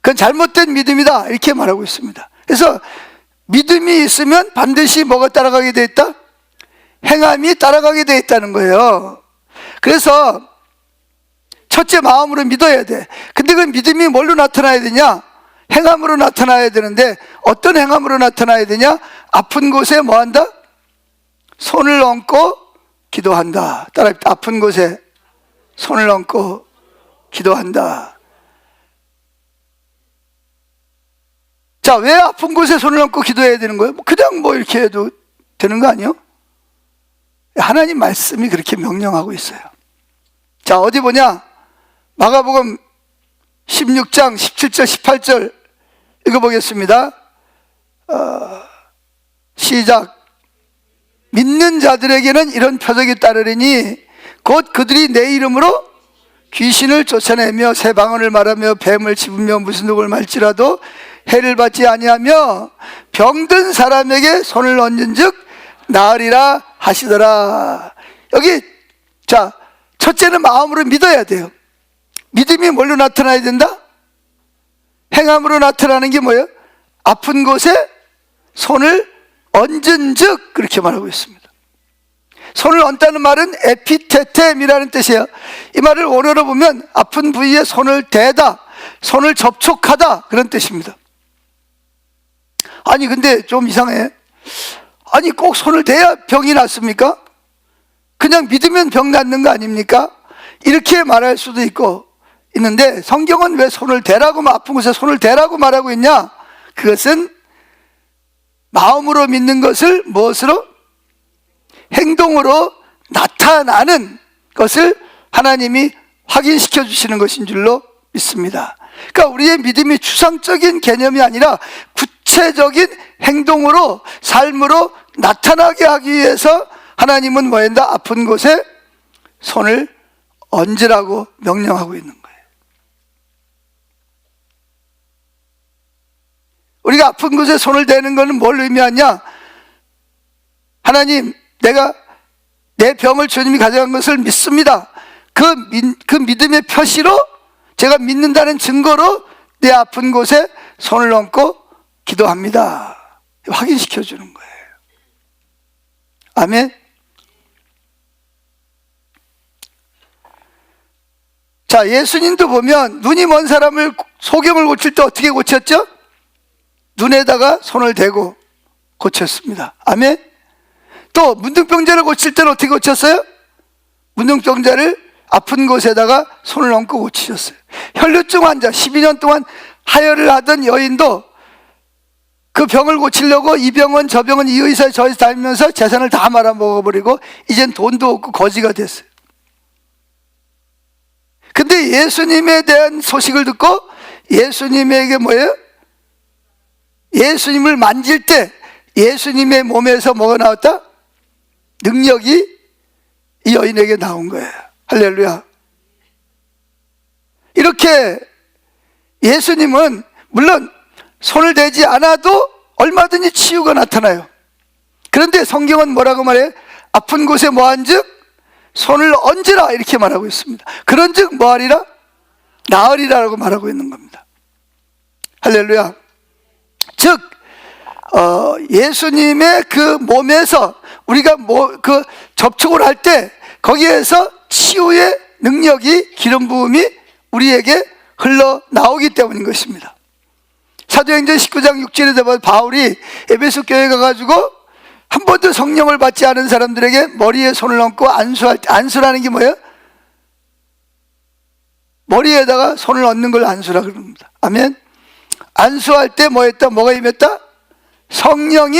그건 잘못된 믿음이다. 이렇게 말하고 있습니다. 그래서 믿음이 있으면 반드시 뭐가 따라가게 되어 있다? 행함이 따라가게 되어 있다는 거예요. 그래서 첫째, 마음으로 믿어야 돼. 근데 그 믿음이 뭘로 나타나야 되냐? 행함으로 나타나야 되는데 어떤 행함으로 나타나야 되냐? 아픈 곳에 뭐 한다? 손을 얹고 기도한다. 따라합시다. 아픈 곳에 손을 얹고 기도한다. 자, 왜 아픈 곳에 손을 얹고 기도해야 되는 거예요? 그냥 뭐 이렇게 해도 되는 거 아니에요? 하나님 말씀이 그렇게 명령하고 있어요. 자, 어디 보냐? 마가복음 16장 17절 18절 읽어보겠습니다. 시작. 믿는 자들에게는 이런 표적이 따르리니 곧 그들이 내 이름으로 귀신을 쫓아내며 새 방언을 말하며 뱀을 집으며 무슨 독을 말지라도 해를 받지 아니하며 병든 사람에게 손을 얹은즉 나으리라 하시더라. 여기, 자, 첫째는 마음으로 믿어야 돼요. 믿음이 뭘로 나타나야 된다? 행함으로 나타나는 게 뭐예요? 아픈 곳에 손을 얹은즉, 그렇게 말하고 있습니다. 손을 얹다는 말은 에피테템이라는 뜻이에요. 이 말을 원어로 보면 아픈 부위에 손을 대다, 손을 접촉하다, 그런 뜻입니다. 아니 근데 좀 이상해. 아니 꼭 손을 대야 병이 낫습니까? 그냥 믿으면 병 낫는 거 아닙니까? 이렇게 말할 수도 있는데 성경은 왜 손을 대라고, 아픈 곳에 손을 대라고 말하고 있냐? 그것은 마음으로 믿는 것을 무엇으로? 행동으로 나타나는 것을 하나님이 확인시켜 주시는 것인 줄로 믿습니다. 그러니까 우리의 믿음이 추상적인 개념이 아니라 구체적인 행동으로, 삶으로 나타나게 하기 위해서 하나님은 뭐한다? 아픈 곳에 손을 얹으라고 명령하고 있는 거예요. 우리가 아픈 곳에 손을 대는 것은 뭘 의미하냐? 하나님, 내가 내 병을 주님이 가져간 것을 믿습니다. 그 믿음의 표시로, 제가 믿는다는 증거로 내 아픈 곳에 손을 얹고 기도합니다. 확인시켜 주는 거예요. 아멘. 자, 예수님도 보면 눈이 먼 사람을 소경을 고칠 때 어떻게 고쳤죠? 눈에다가 손을 대고 고쳤습니다. 아멘. 또 문둥병자를 고칠 때는 어떻게 고쳤어요? 문둥병자를 아픈 곳에다가 손을 얹고 고치셨어요. 혈류증 환자 12년 동안 하혈을 하던 여인도 그 병을 고치려고 이 병원 저 병원 이 의사 저 의사 다니면서 재산을 다 말아먹어버리고 이젠 돈도 없고 거지가 됐어요. 근데 예수님에 대한 소식을 듣고 예수님에게 뭐예요? 예수님을 만질 때 예수님의 몸에서 뭐가 나왔다? 능력이 이 여인에게 나온 거예요. 할렐루야. 이렇게 예수님은 물론 손을 대지 않아도 얼마든지 치유가 나타나요. 그런데 성경은 뭐라고 말해요? 아픈 곳에 뭐한즉 손을 얹으라, 이렇게 말하고 있습니다. 그런즉 뭐하리라? 나으리라고 말하고 있는 겁니다. 할렐루야. 즉 예수님의 그 몸에서 우리가 그 접촉을 할 때 거기에서 치유의 능력이, 기름 부음이 우리에게 흘러나오기 때문인 것입니다. 사도행전 19장 6절에 보면 바울이 에베소 교회에 가가지고 한 번도 성령을 받지 않은 사람들에게 머리에 손을 얹고 안수할 때, 안수라는 게 뭐예요? 머리에다가 손을 얹는 걸 안수라 그럽니다. 아멘. 안수할 때 뭐 했다? 뭐가 임했다? 성령이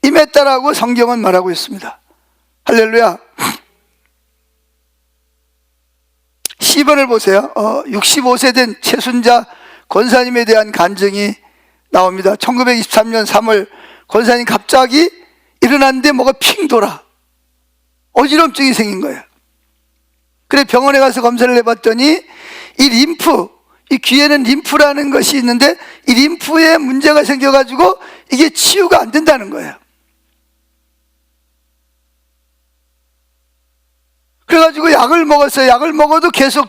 임했다라고 성경은 말하고 있습니다. 할렐루야. 10번을 보세요. 65세 된 최순자 권사님에 대한 간증이 나옵니다. 1923년 3월 권사님 갑자기 일어났는데 뭐가 핑 돌아 어지럼증이 생긴 거예요. 그래 병원에 가서 검사를 해봤더니 이 림프, 이 귀에는 림프라는 것이 있는데 이 림프에 문제가 생겨가지고 이게 치유가 안 된다는 거예요. 그래가지고 약을 먹었어요. 약을 먹어도 계속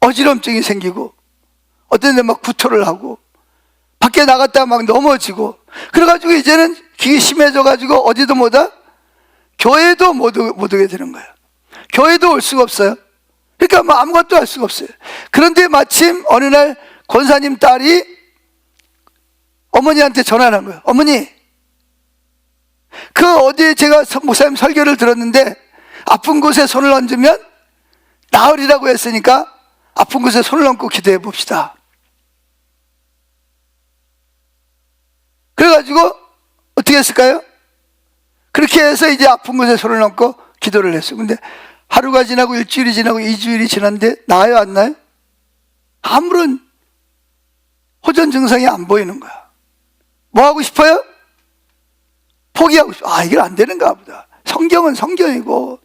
어지럼증이 생기고 어떤 데 막 구토를 하고 밖에 나갔다가 막 넘어지고 그래가지고 이제는 그게 심해져가지고 어디도 못 와? 교회도 못 오게 되는 거예요. 교회도 올 수가 없어요. 그러니까 뭐 아무것도 할 수가 없어요. 그런데 마침 어느 날 권사님 딸이 어머니한테 전화를 한 거예요. 어머니, 그 어디에 제가 목사님 설교를 들었는데 아픈 곳에 손을 얹으면 나으리라고 했으니까 아픈 곳에 손을 얹고 기도해 봅시다. 그래가지고 어떻게 했을까요? 그렇게 해서 이제 아픈 곳에 손을 얹고 기도를 했어요. 근데 하루가 지나고 일주일이 지나고 2주일이 지났는데 나아요, 안 나요? 아무런 호전 증상이 안 보이는 거야. 뭐 하고 싶어요? 포기하고 싶어. 아, 이게 안 되는가 보다. 성경은 성경이고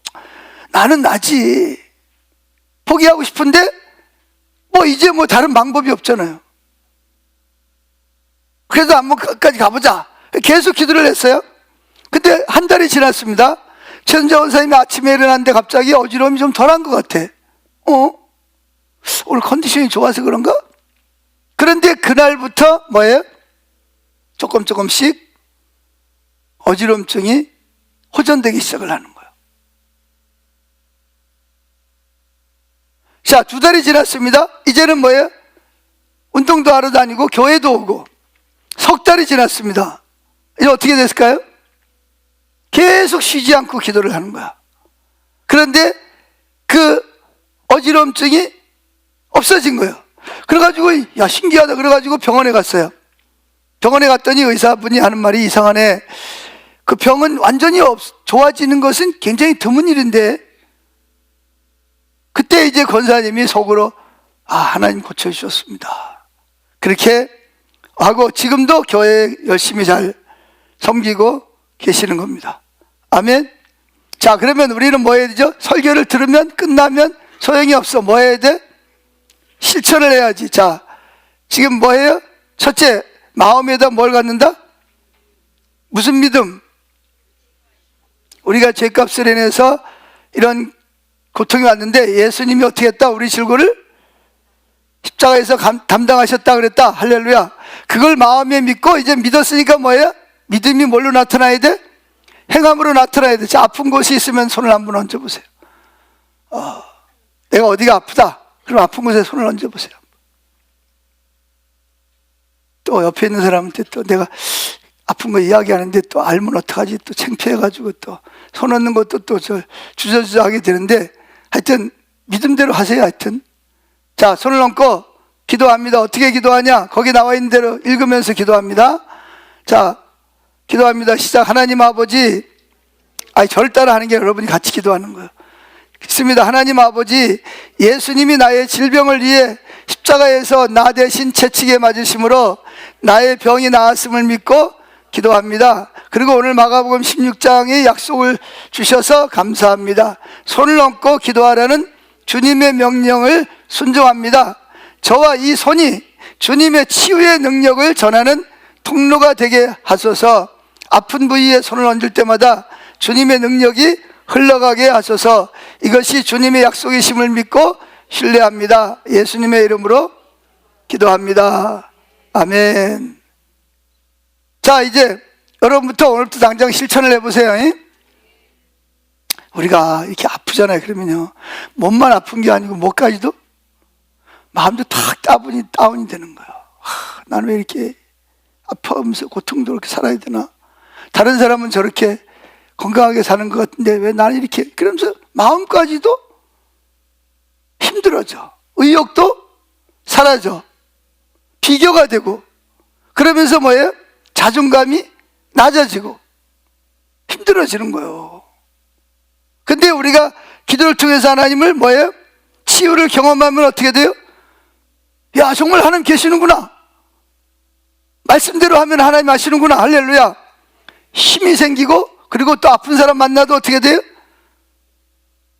나는 나지. 포기하고 싶은데 뭐 이제 뭐 다른 방법이 없잖아요. 그래도 한번 끝까지 가보자. 계속 기도를 했어요. 근데 한 달이 지났습니다. 최순자 원사님이 아침에 일어났는데 갑자기 어지러움이 좀 덜한 것 같아. 오늘 컨디션이 좋아서 그런가? 그런데 그날부터 뭐예요? 조금씩 어지럼증이 호전되기 시작을 하는 거예요. 자, 2달이 지났습니다. 이제는 뭐예요? 운동도 하러 다니고 교회도 오고. 3달이 지났습니다. 이제 어떻게 됐을까요? 계속 쉬지 않고 기도를 하는 거야. 그런데 그 어지럼증이 없어진 거예요. 그래가지고 야, 신기하다 그래가지고 병원에 갔어요. 병원에 갔더니 의사분이 하는 말이 이상하네. 그 병은 완전히 좋아지는 것은 굉장히 드문 일인데, 그때 이제 권사님이 속으로 하나님 고쳐주셨습니다. 그렇게 하고 지금도 교회 열심히 잘 섬기고 계시는 겁니다. 아멘. 자, 그러면 우리는 뭐 해야 되죠? 설교를 들으면 끝나면 소용이 없어. 뭐 해야 돼? 실천을 해야지. 자, 지금 뭐 해요? 첫째, 마음에다 뭘 갖는다? 무슨 믿음? 우리가 죄값을 내서 이런 고통이 왔는데 예수님이 어떻게 했다? 우리 질고를 십자가에서 담당하셨다 그랬다. 할렐루야. 그걸 마음에 믿고 이제 믿었으니까 뭐예요? 믿음이 뭘로 나타나야 돼? 행함으로 나타나야 돼. 자, 아픈 곳이 있으면 손을 한번 얹어보세요. 내가 어디가 아프다. 그럼 아픈 곳에 손을 얹어보세요. 또 옆에 있는 사람한테 또 내가 아픈 거 이야기하는데 또 알면 어떡하지? 또 창피해가지고 또 손 얹는 것도 또 주저주저 하게 되는데, 하여튼 믿음대로 하세요. 하여튼 자, 손을 얹고 기도합니다. 어떻게 기도하냐? 거기 나와 있는 대로 읽으면서 기도합니다. 자, 기도합니다. 시작. 하나님 아버지, 저를 따라 하는 게 여러분이 같이 기도하는 거예요. 있습니다. 하나님 아버지, 예수님이 나의 질병을 위해 십자가에서 나 대신 채찍에 맞으심으로 나의 병이 나았음을 믿고 기도합니다. 그리고 오늘 마가복음 16장의 약속을 주셔서 감사합니다. 손을 얹고 기도하라는 주님의 명령을 순종합니다. 저와 이 손이 주님의 치유의 능력을 전하는 통로가 되게 하소서. 아픈 부위에 손을 얹을 때마다 주님의 능력이 흘러가게 하소서. 이것이 주님의 약속이심을 믿고 신뢰합니다. 예수님의 이름으로 기도합니다. 아멘. 자, 이제 여러분부터 오늘부터 당장 실천을 해보세요. 우리가 이렇게 아프잖아요. 그러면요, 몸만 아픈 게 아니고 뭐까지도 마음도 탁 다운이 되는 거예요. 나는 왜 이렇게 아파하면서 고통도 그렇게 살아야 되나? 다른 사람은 저렇게 건강하게 사는 것 같은데 왜 나는 이렇게, 그러면서 마음까지도 힘들어져. 의욕도 사라져. 비교가 되고, 그러면서 뭐예요? 자존감이 낮아지고 힘들어지는 거예요. 근데 우리가 기도를 통해서 하나님을 뭐예요? 치유를 경험하면 어떻게 돼요? 야, 정말 하나님 계시는구나. 말씀대로 하면 하나님 하시는구나. 할렐루야. 힘이 생기고, 그리고 또 아픈 사람 만나도 어떻게 돼요?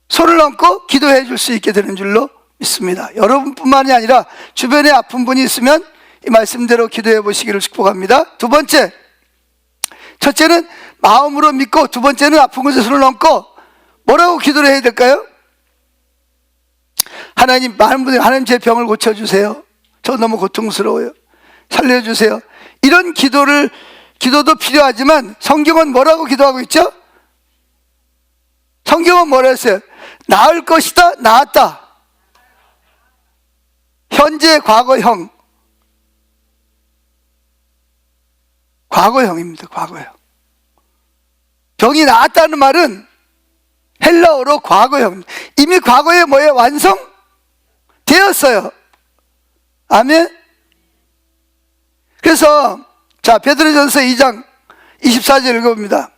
손을 얹고 기도해 줄 수 있게 되는 줄로 믿습니다. 여러분뿐만이 아니라 주변에 아픈 분이 있으면 이 말씀대로 기도해 보시기를 축복합니다. 두 번째, 첫째는 마음으로 믿고, 두 번째는 아픈 곳에 손을 얹고 뭐라고 기도를 해야 될까요? 하나님, 많은 분들이 하나님 제 병을 고쳐주세요. 저 너무 고통스러워요. 살려주세요. 이런 기도도 필요하지만 성경은 뭐라고 기도하고 있죠? 성경은 뭐라 했어요? 나을 것이다, 나았다. 현재, 과거형. 과거형입니다. 과거형. 병이 나았다는 말은 헬라어로 과거형. 이미 과거에 뭐예요? 완성되었어요. 아멘. 그래서 자, 베드로전서 2장 24절 읽어봅니다.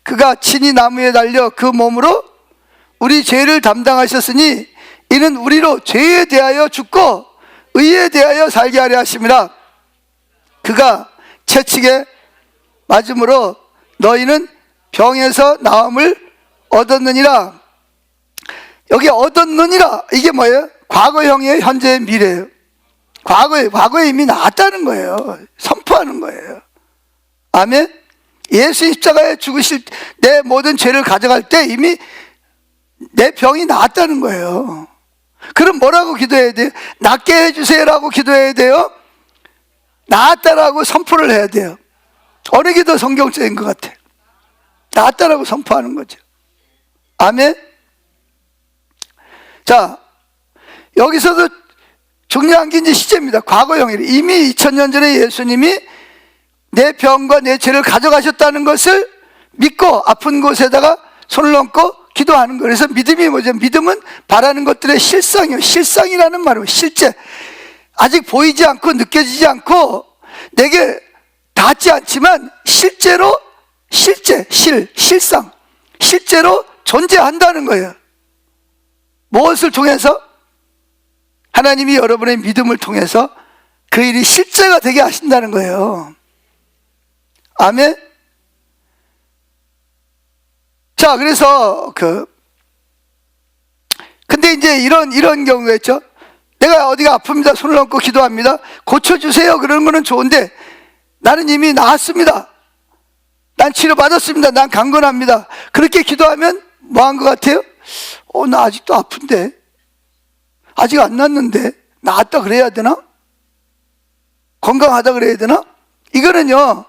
그가 친히 나무에 달려 그 몸으로 우리 죄를 담당하셨으니 이는 우리로 죄에 대하여 죽고 의에 대하여 살게 하려 하심이라. 그가 채찍에 맞음으로 너희는 병에서 나음을 얻었느니라. 여기 얻었느니라, 이게 뭐예요? 과거형이에요? 현재의 미래예요? 과거에 이미 나았다는 거예요. 선포하는 거예요. 아멘. 예수 십자가에 죽으실 내 모든 죄를 가져갈 때 이미 내 병이 나았다는 거예요. 그럼 뭐라고 기도해야 돼요? 낫게 해주세요라고 기도해야 돼요? 나았다라고 선포를 해야 돼요. 어느 게 더 성경적인 것 같아? 나았다라고 선포하는 거죠. 아멘. 자, 여기서도 중요한 게 이제 시제입니다. 과거형이래. 이미 2000년 전에 예수님이 내 병과 내 죄를 가져가셨다는 것을 믿고 아픈 곳에다가 손을 얹고 기도하는 거예요. 그래서 믿음이 뭐죠? 믿음은 바라는 것들의 실상이에요. 실상이라는 말은 실제, 아직 보이지 않고 느껴지지 않고 내게 닿지 않지만 실제로 실상 실제로 존재한다는 거예요. 무엇을 통해서? 하나님이 여러분의 믿음을 통해서 그 일이 실제가 되게 하신다는 거예요. 아멘. 자, 그래서 근데 이제 이런 경우가 있죠. 내가 어디가 아픕니다. 손을 얹고 기도합니다. 고쳐주세요. 그러는 거는 좋은데 나는 이미 나았습니다. 난 치료받았습니다. 난 강건합니다. 그렇게 기도하면 뭐 한 것 같아요? 나 아직도 아픈데, 아직 안 낫는데 나았다 그래야 되나? 건강하다 그래야 되나? 이거는요,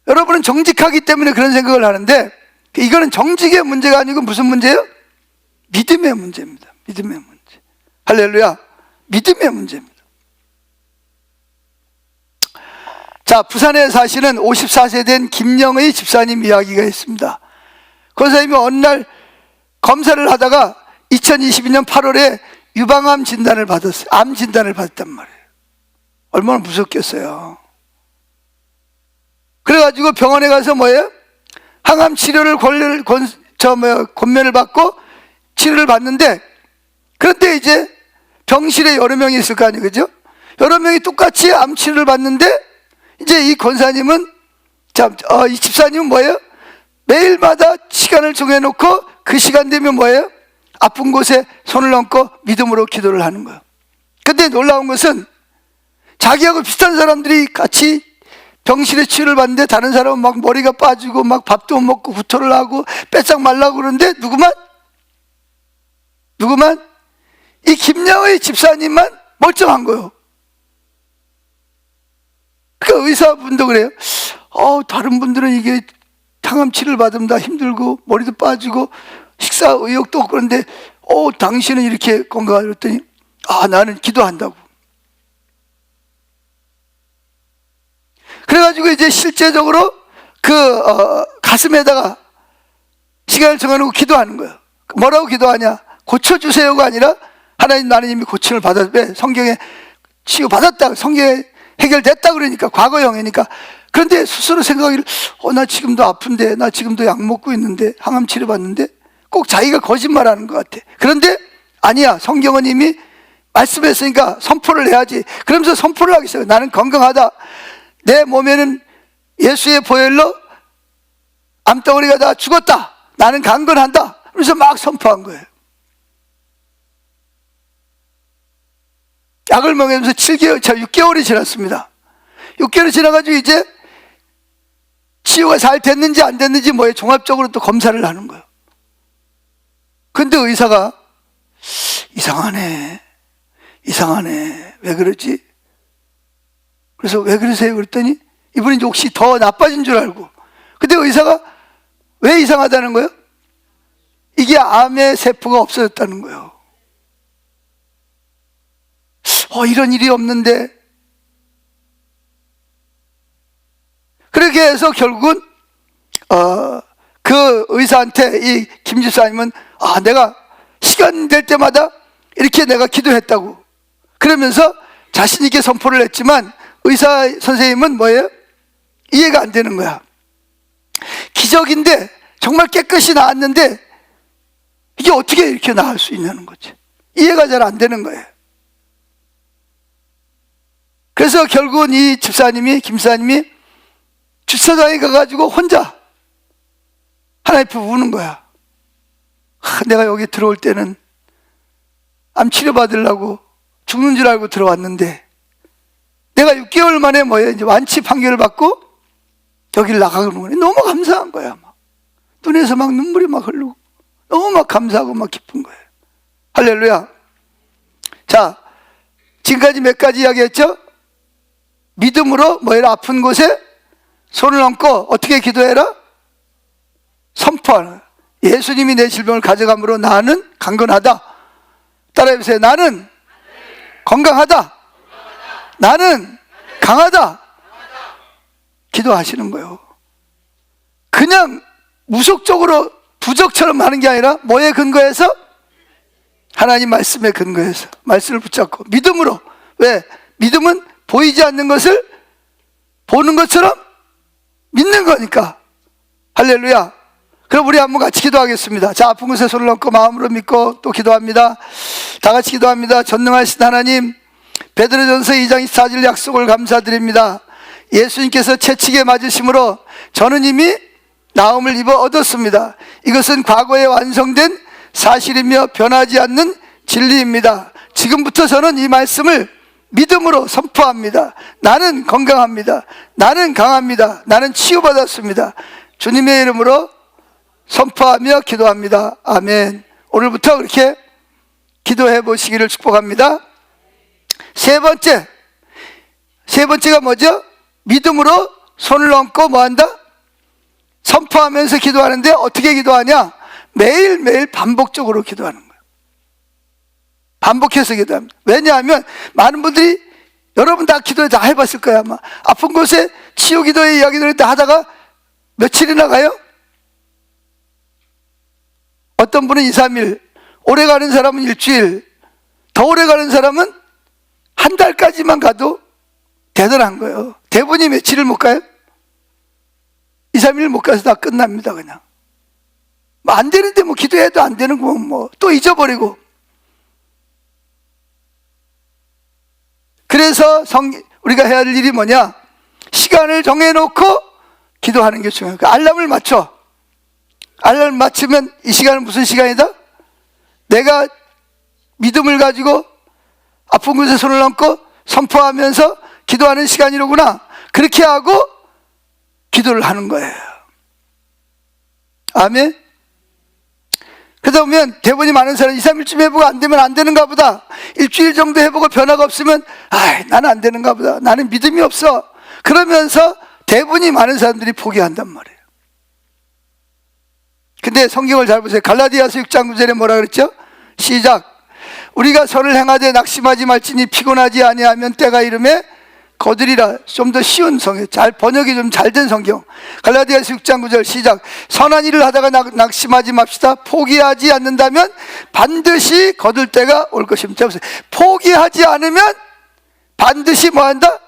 여러분은 정직하기 때문에 그런 생각을 하는데 이거는 정직의 문제가 아니고 무슨 문제예요? 믿음의 문제입니다. 믿음의 문제. 할렐루야. 믿음의 문제입니다. 자, 부산에 사시는 54세 된 김영의 집사님 이야기가 있습니다. 그 선생님이 어느 날 검사를 하다가 2022년 8월에 유방암 진단을 받았어요. 암 진단을 받았단 말이에요. 얼마나 무섭겠어요. 그래가지고 병원에 가서 뭐예요? 항암 치료를 권면을 받고 치료를 받는데, 그런데 이제 병실에 여러 명이 있을 거 아니에요, 그죠? 여러 명이 똑같이 암 치료를 받는데 이제 이 권사님은 이 집사님은 뭐예요? 매일마다 시간을 정해놓고 그 시간 되면 뭐예요? 아픈 곳에 손을 얹고 믿음으로 기도를 하는 거예요. 근데 놀라운 것은 자기하고 비슷한 사람들이 같이 병실에 치료를 받는데 다른 사람은 막 머리가 빠지고 막 밥도 못 먹고 구토를 하고 빼짝 말라고 그러는데 누구만? 이 김영의 집사님만 멀쩡한 거예요. 그 의사분도 그래요. 다른 분들은 이게 항암 치료를 받으면 다 힘들고 머리도 빠지고 식사 의욕도 없고 그런데 당신은 이렇게 건강하다 그랬더니 나는 기도한다고. 그래가지고 이제 실제적으로 가슴에다가 시간을 정해놓고 기도하는 거예요. 뭐라고 기도하냐? 고쳐주세요가 아니라 하나님, 나는 이미 고침을 받았는데 성경에 치유받았다, 성경에 해결됐다 그러니까 과거형이니까. 그런데 스스로 생각하기를 나 지금도 아픈데, 나 지금도 약 먹고 있는데, 항암 치료 받는데, 꼭 자기가 거짓말하는 것 같아. 그런데 아니야, 성경은 이미 말씀했으니까 선포를 해야지. 그러면서 선포를 하기 시작해요. 나는 건강하다. 내 몸에는 예수의 보혈로 암덩어리가 다 죽었다. 나는 강건한다. 그래서 막 선포한 거예요. 약을 먹으면서 6개월이 지났습니다. 6개월이 지나가지고 이제 치유가 잘 됐는지 안 됐는지 종합적으로 또 검사를 하는 거예요. 근데 의사가 이상하네. 왜 그러지? 그래서 왜 그러세요? 그랬더니 이분이 혹시 더 나빠진 줄 알고. 근데 의사가 왜 이상하다는 거예요? 이게 암의 세포가 없어졌다는 거예요. 이런 일이 없는데. 그렇게 해서 결국은 그 의사한테 이 김 집사님은 내가 시간 될 때마다 이렇게 내가 기도했다고 그러면서 자신 있게 선포를 했지만 의사 선생님은 뭐예요? 이해가 안 되는 거야. 기적인데 정말 깨끗이 나았는데 이게 어떻게 이렇게 나을 수 있냐는 거지. 이해가 잘 안 되는 거예요. 그래서 결국은 이 집사님이, 김사님이 주차장에 가가지고 혼자 하나님 앞에 우는 거야. 내가 여기 들어올 때는 암 치료받으려고 죽는 줄 알고 들어왔는데 내가 6개월 만에 이제 완치 판결을 받고 여기를 나가는 거야. 너무 감사한 거야. 막 눈에서 막 눈물이 막 흐르고 너무 막 감사하고 막 기쁜 거예요. 할렐루야. 자, 지금까지 몇 가지 이야기했죠? 믿음으로 아픈 곳에 손을 얹고 어떻게 기도해라? 선포하는 거예요. 예수님이 내 질병을 가져감으로 나는 강건하다. 따라해보세요. 나는 건강하다. 나는 강하다. 기도하시는 거예요. 그냥 무속적으로 부적처럼 하는 게 아니라 뭐에 근거해서? 하나님 말씀에 근거해서 말씀을 붙잡고 믿음으로. 왜? 믿음은 보이지 않는 것을 보는 것처럼 믿는 거니까. 할렐루야. 그럼 우리 한번 같이 기도하겠습니다. 자, 아픈 곳에 손을 얹고 마음으로 믿고 또 기도합니다. 다 같이 기도합니다. 전능하신 하나님, 베드로전서 2장 24절 약속을 감사드립니다. 예수님께서 채찍에 맞으심으로 저는 이미 나음을 입어 얻었습니다. 이것은 과거에 완성된 사실이며 변하지 않는 진리입니다. 지금부터 저는 이 말씀을 믿음으로 선포합니다. 나는 건강합니다. 나는 강합니다. 나는 치유받았습니다. 주님의 이름으로 선포하며 기도합니다. 아멘. 오늘부터 그렇게 기도해 보시기를 축복합니다. 세 번째가 뭐죠? 믿음으로 손을 얹고 뭐한다? 선포하면서 기도하는데 어떻게 기도하냐? 매일매일 반복적으로 기도하는 거예요. 반복해서 기도합니다. 왜냐하면 많은 분들이 여러분 다 기도에 다 해봤을 거야 아마. 아픈 곳에 치유 기도의 이야기를 다 하다가 며칠이나 가요? 어떤 분은 2, 3일, 오래 가는 사람은 일주일, 더 오래 가는 사람은 한 달까지만 가도 대단한 거예요. 대부분이 며칠을 못 가요? 2, 3일 못 가서 다 끝납니다. 그냥 뭐 안 되는데 뭐 기도해도 안 되는 거 뭐 또 잊어버리고. 그래서 우리가 해야 할 일이 뭐냐? 시간을 정해놓고 기도하는 게 중요해요. 알람을 맞춰. 알람을 맞추면 이 시간은 무슨 시간이다? 내가 믿음을 가지고 아픈 곳에 손을 얹고 선포하면서 기도하는 시간이로구나. 그렇게 하고 기도를 하는 거예요. 아멘. 그러다 보면 대본이 많은 사람 2, 3일쯤 해보고 안 되면 안 되는가 보다. 일주일 정도 해보고 변화가 없으면 나는 안 되는가 보다. 나는 믿음이 없어. 그러면서 대본이 많은 사람들이 포기한단 말이에요. 근데 성경을 잘 보세요. 갈라디아서 6장 9절에 뭐라 그랬죠? 시작. 우리가 선을 행하되 낙심하지 말지니 피곤하지 아니하면 때가 이름에 거두리라. 좀 더 쉬운 성경, 잘 번역이 좀 잘 된 성경. 갈라디아서 6장 9절 시작. 선한 일을 하다가 낙심하지 맙시다. 포기하지 않는다면 반드시 거둘 때가 올 것입니다. 포기하지 않으면 반드시 뭐한다?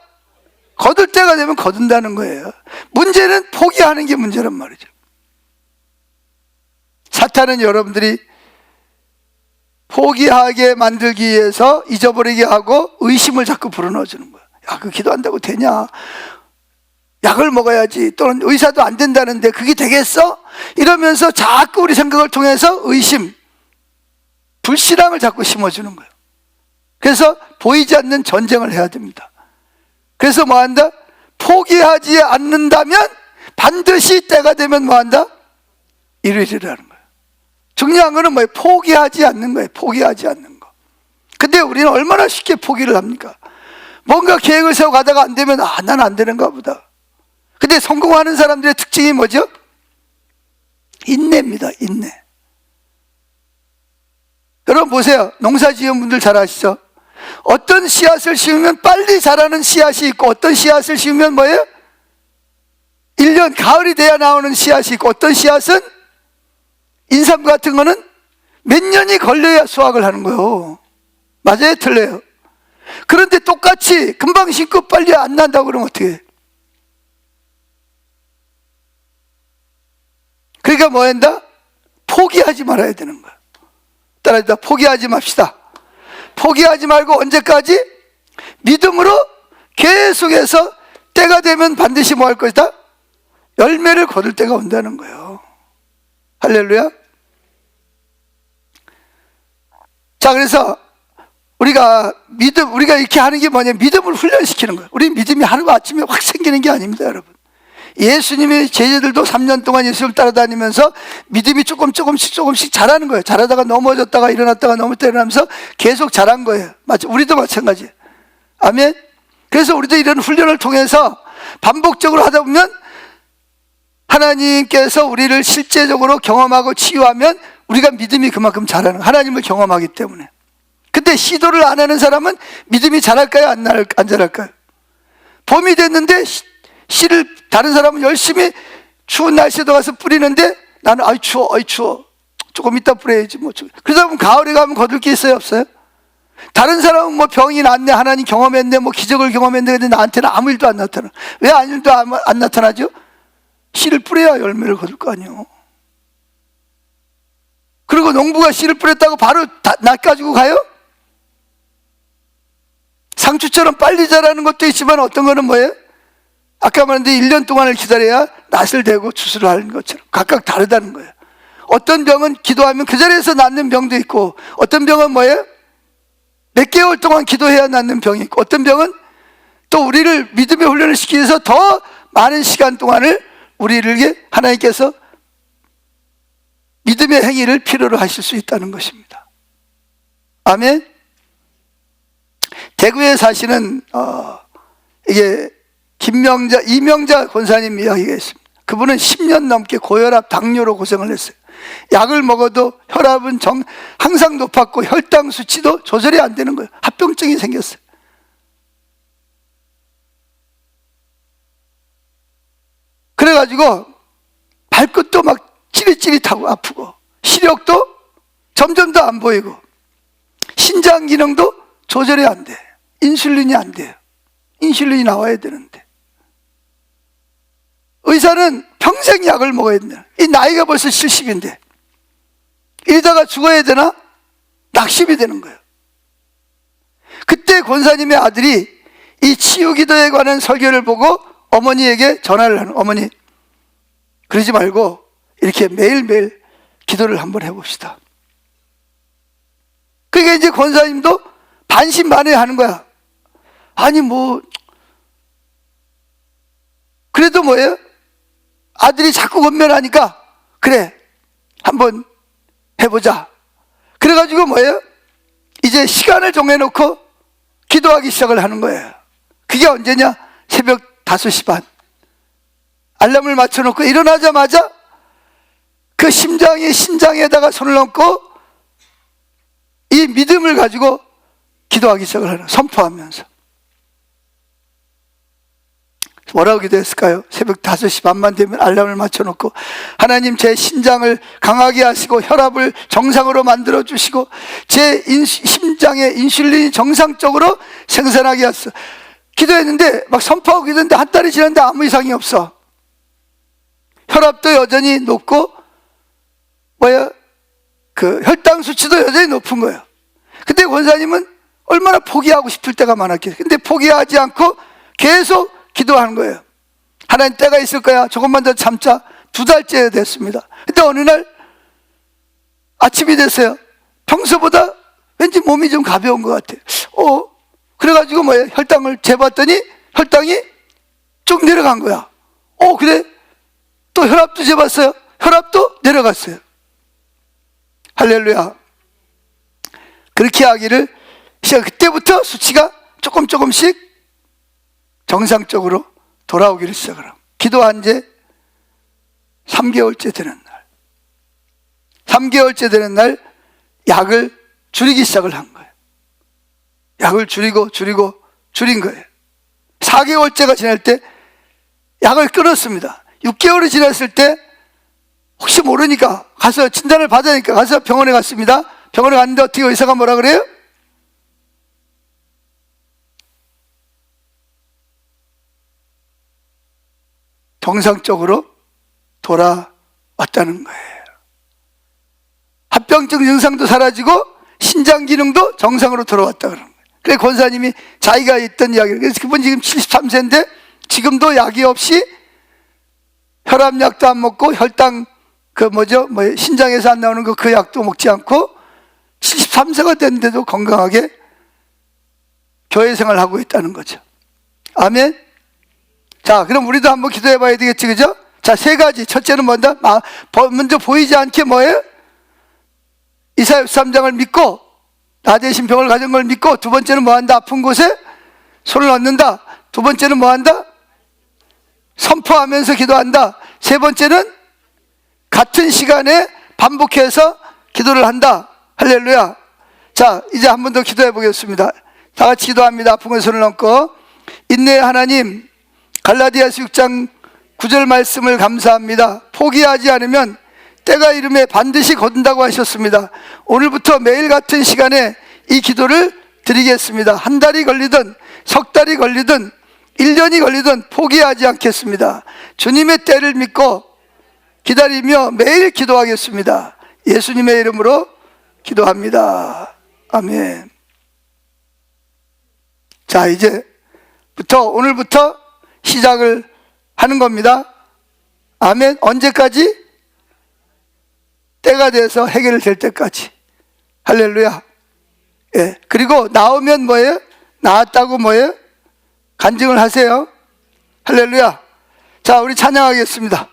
거둘 때가 되면 거둔다는 거예요. 문제는 포기하는 게 문제란 말이죠. 사탄은 여러분들이 포기하게 만들기 위해서 잊어버리게 하고 의심을 자꾸 불어넣어주는 거예요. 야, 그 기도한다고 되냐? 약을 먹어야지. 또는 의사도 안 된다는데 그게 되겠어? 이러면서 자꾸 우리 생각을 통해서 의심, 불신앙을 자꾸 심어주는 거예요. 그래서 보이지 않는 전쟁을 해야 됩니다. 그래서 뭐한다? 포기하지 않는다면 반드시 때가 되면 뭐한다? 이루리라는 거예요. 중요한 거는 뭐예요? 포기하지 않는 거예요. 포기하지 않는 거. 근데 우리는 얼마나 쉽게 포기를 합니까? 뭔가 계획을 세워 가다가 안 되면 난 안 되는가 보다. 근데 성공하는 사람들의 특징이 뭐죠? 인내입니다. 인내. 여러분 보세요. 농사 지은 분들 잘 아시죠? 어떤 씨앗을 심으면 빨리 자라는 씨앗이 있고 어떤 씨앗을 심으면 뭐예요? 1년 가을이 돼야 나오는 씨앗이 있고 어떤 씨앗은 인삼 같은 거는 몇 년이 걸려야 수확을 하는 거예요. 맞아요? 틀려요? 그런데 똑같이 금방 심고 빨리 안 난다고 그러면 어떻게 해? 그러니까 뭐 한다? 포기하지 말아야 되는 거야. 따라합니다. 포기하지 맙시다. 포기하지 말고 언제까지? 믿음으로 계속해서 때가 되면 반드시 뭐 할 것이다? 열매를 거둘 때가 온다는 거예요. 할렐루야. 자, 그래서 우리가 이렇게 하는 게 뭐냐? 믿음을 훈련시키는 거예요. 우리 믿음이 하루아침에 확 생기는 게 아닙니다, 여러분. 예수님의 제자들도 3년 동안 예수를 따라다니면서 믿음이 조금씩 자라는 거예요. 자라다가 넘어졌다가 일어났다가 넘어졌다가 일어나면서 계속 자란 거예요. 맞죠? 우리도 마찬가지예요. 아멘. 그래서 우리도 이런 훈련을 통해서 반복적으로 하다 보면 하나님께서 우리를 실제적으로 경험하고 치유하면 우리가 믿음이 그만큼 자라는 거예요. 하나님을 경험하기 때문에. 근데 시도를 안 하는 사람은 믿음이 자랄까요? 안 자랄까요? 봄이 됐는데 씨를 다른 사람은 열심히 추운 날씨에도 가서 뿌리는데 나는 아이 추워 조금 이따 뿌려야지 뭐. 그러다 보면 가을에 가면 거둘 게 있어요, 없어요? 다른 사람은 뭐 병이 낫네, 하나님 경험했네, 뭐 기적을 경험했네. 근데 나한테는 아무 일도 안 나타나. 왜 아무 일도 안 나타나죠? 씨를 뿌려야 열매를 거둘 거 아니에요. 그리고 농부가 씨를 뿌렸다고 바로 낫 가지고 가요? 상추처럼 빨리 자라는 것도 있지만 어떤 거는 뭐예요? 아까 말했는데 1년 동안을 기다려야 낫을 대고 추수를 하는 것처럼 각각 다르다는 거예요. 어떤 병은 기도하면 그 자리에서 낫는 병도 있고, 어떤 병은 뭐예요? 몇 개월 동안 기도해야 낫는 병이 있고, 어떤 병은 또 우리를 믿음의 훈련을 시키기 위해서 더 많은 시간 동안을 우리를 하나님께서 믿음의 행위를 필요로 하실 수 있다는 것입니다. 아멘. 대구에 사시는 이게 이명자 권사님 이야기가 있습니다. 그분은 10년 넘게 고혈압, 당뇨로 고생을 했어요. 약을 먹어도 혈압은 항상 높았고 혈당 수치도 조절이 안 되는 거예요. 합병증이 생겼어요. 그래가지고 발끝도 막 찌릿찌릿하고 아프고, 시력도 점점 더 안 보이고, 신장 기능도 조절이 안 돼. 인슐린이 안 돼요. 인슐린이 나와야 되는데 의사는 평생 약을 먹어야 된다. 이 나이가 벌써 70인데 이러다가 죽어야 되나? 낙심이 되는 거예요. 그때 권사님의 아들이 이 치유기도에 관한 설교를 보고 어머니에게 전화를 하는, 어머니 그러지 말고 이렇게 매일매일 기도를 한번 해봅시다. 그러니까 이제 권사님도 반신반의 하는 거야. 아니 뭐 그래도 뭐예요? 아들이 자꾸 권면하니까 그래 한번 해보자. 그래가지고 뭐예요? 이제 시간을 정해놓고 기도하기 시작을 하는 거예요. 그게 언제냐? 새벽 5시 반 알람을 맞춰놓고 일어나자마자 그 신장에다가 손을 얹고 이 믿음을 가지고 기도하기 시작을 하는, 선포하면서. 뭐라고 기도했을까요? 새벽 5시 반만 되면 알람을 맞춰놓고 하나님 제 신장을 강하게 하시고 혈압을 정상으로 만들어 주시고 제 심장의 인슐린이 정상적으로 생산하게 하소서. 기도했는데 막 선포하고 기도했는데 한 달이 지났는데 아무 이상이 없어. 혈압도 여전히 높고 그 혈당 수치도 여전히 높은 거예요. 근데 권사님은 얼마나 포기하고 싶을 때가 많았겠어요. 근데 포기하지 않고 계속 기도하는 거예요. 하나님 때가 있을 거야. 조금만 더 참자. 2달째 됐습니다. 근데 어느 날 아침이 됐어요. 평소보다 왠지 몸이 좀 가벼운 것 같아요. 그래가지고 혈당을 재봤더니 혈당이 쭉 내려간 거야. 그래? 또 혈압도 재봤어요. 혈압도 내려갔어요. 할렐루야. 그렇게 하기를 그때부터 수치가 조금씩 정상적으로 돌아오기를 시작을 하고, 기도한 지 3개월째 되는 날, 3개월째 되는 날 약을 줄이기 시작을 한 거예요. 약을 줄인 거예요. 4개월째가 지날 때 약을 끊었습니다. 6개월이 지났을 때 혹시 모르니까 가서 진단을 받으니까 가서 병원에 갔습니다. 병원에 갔는데 어떻게 의사가 뭐라 그래요? 정상적으로 돌아왔다는 거예요. 합병증 증상도 사라지고 신장 기능도 정상으로 돌아왔다 그러는 거예요. 그래서 권사님이 자기가 있던 이야기를, 그래서 그분 지금 73세인데 지금도 약이 없이 혈압약도 안 먹고 혈당 신장에서 안 나오는 그 약도 먹지 않고 73세가 됐는데도 건강하게 교회 생활을 하고 있다는 거죠. 아멘. 자, 그럼 우리도 한번 기도해 봐야 되겠지, 그죠? 자, 3가지. 첫째는 뭔가? 먼저 보이지 않게 뭐예요? 이사야 13장을 믿고 나 대신 병을 가진 걸 믿고, 두 번째는 뭐 한다? 아픈 곳에 손을 얹는다. 두 번째는 뭐 한다? 선포하면서 기도한다. 세 번째는 같은 시간에 반복해서 기도를 한다. 할렐루야. 자, 이제 한 번 더 기도해 보겠습니다. 다 같이 기도합니다. 아픈 걸 손을 얹고. 인내의 하나님, 갈라디아서 6장 9절 말씀을 감사합니다. 포기하지 않으면 때가 이름에 반드시 거둔다고 하셨습니다. 오늘부터 매일 같은 시간에 이 기도를 드리겠습니다. 한 달이 걸리든 석 달이 걸리든 1년이 걸리든 포기하지 않겠습니다. 주님의 때를 믿고 기다리며 매일 기도하겠습니다. 예수님의 이름으로 기도합니다. 아멘. 자, 이제부터 오늘부터 시작을 하는 겁니다. 아멘. 언제까지? 때가 돼서 해결될 때까지. 할렐루야. 예. 그리고 나오면 뭐예요? 나았다고 뭐예요? 간증을 하세요. 할렐루야. 자, 우리 찬양하겠습니다.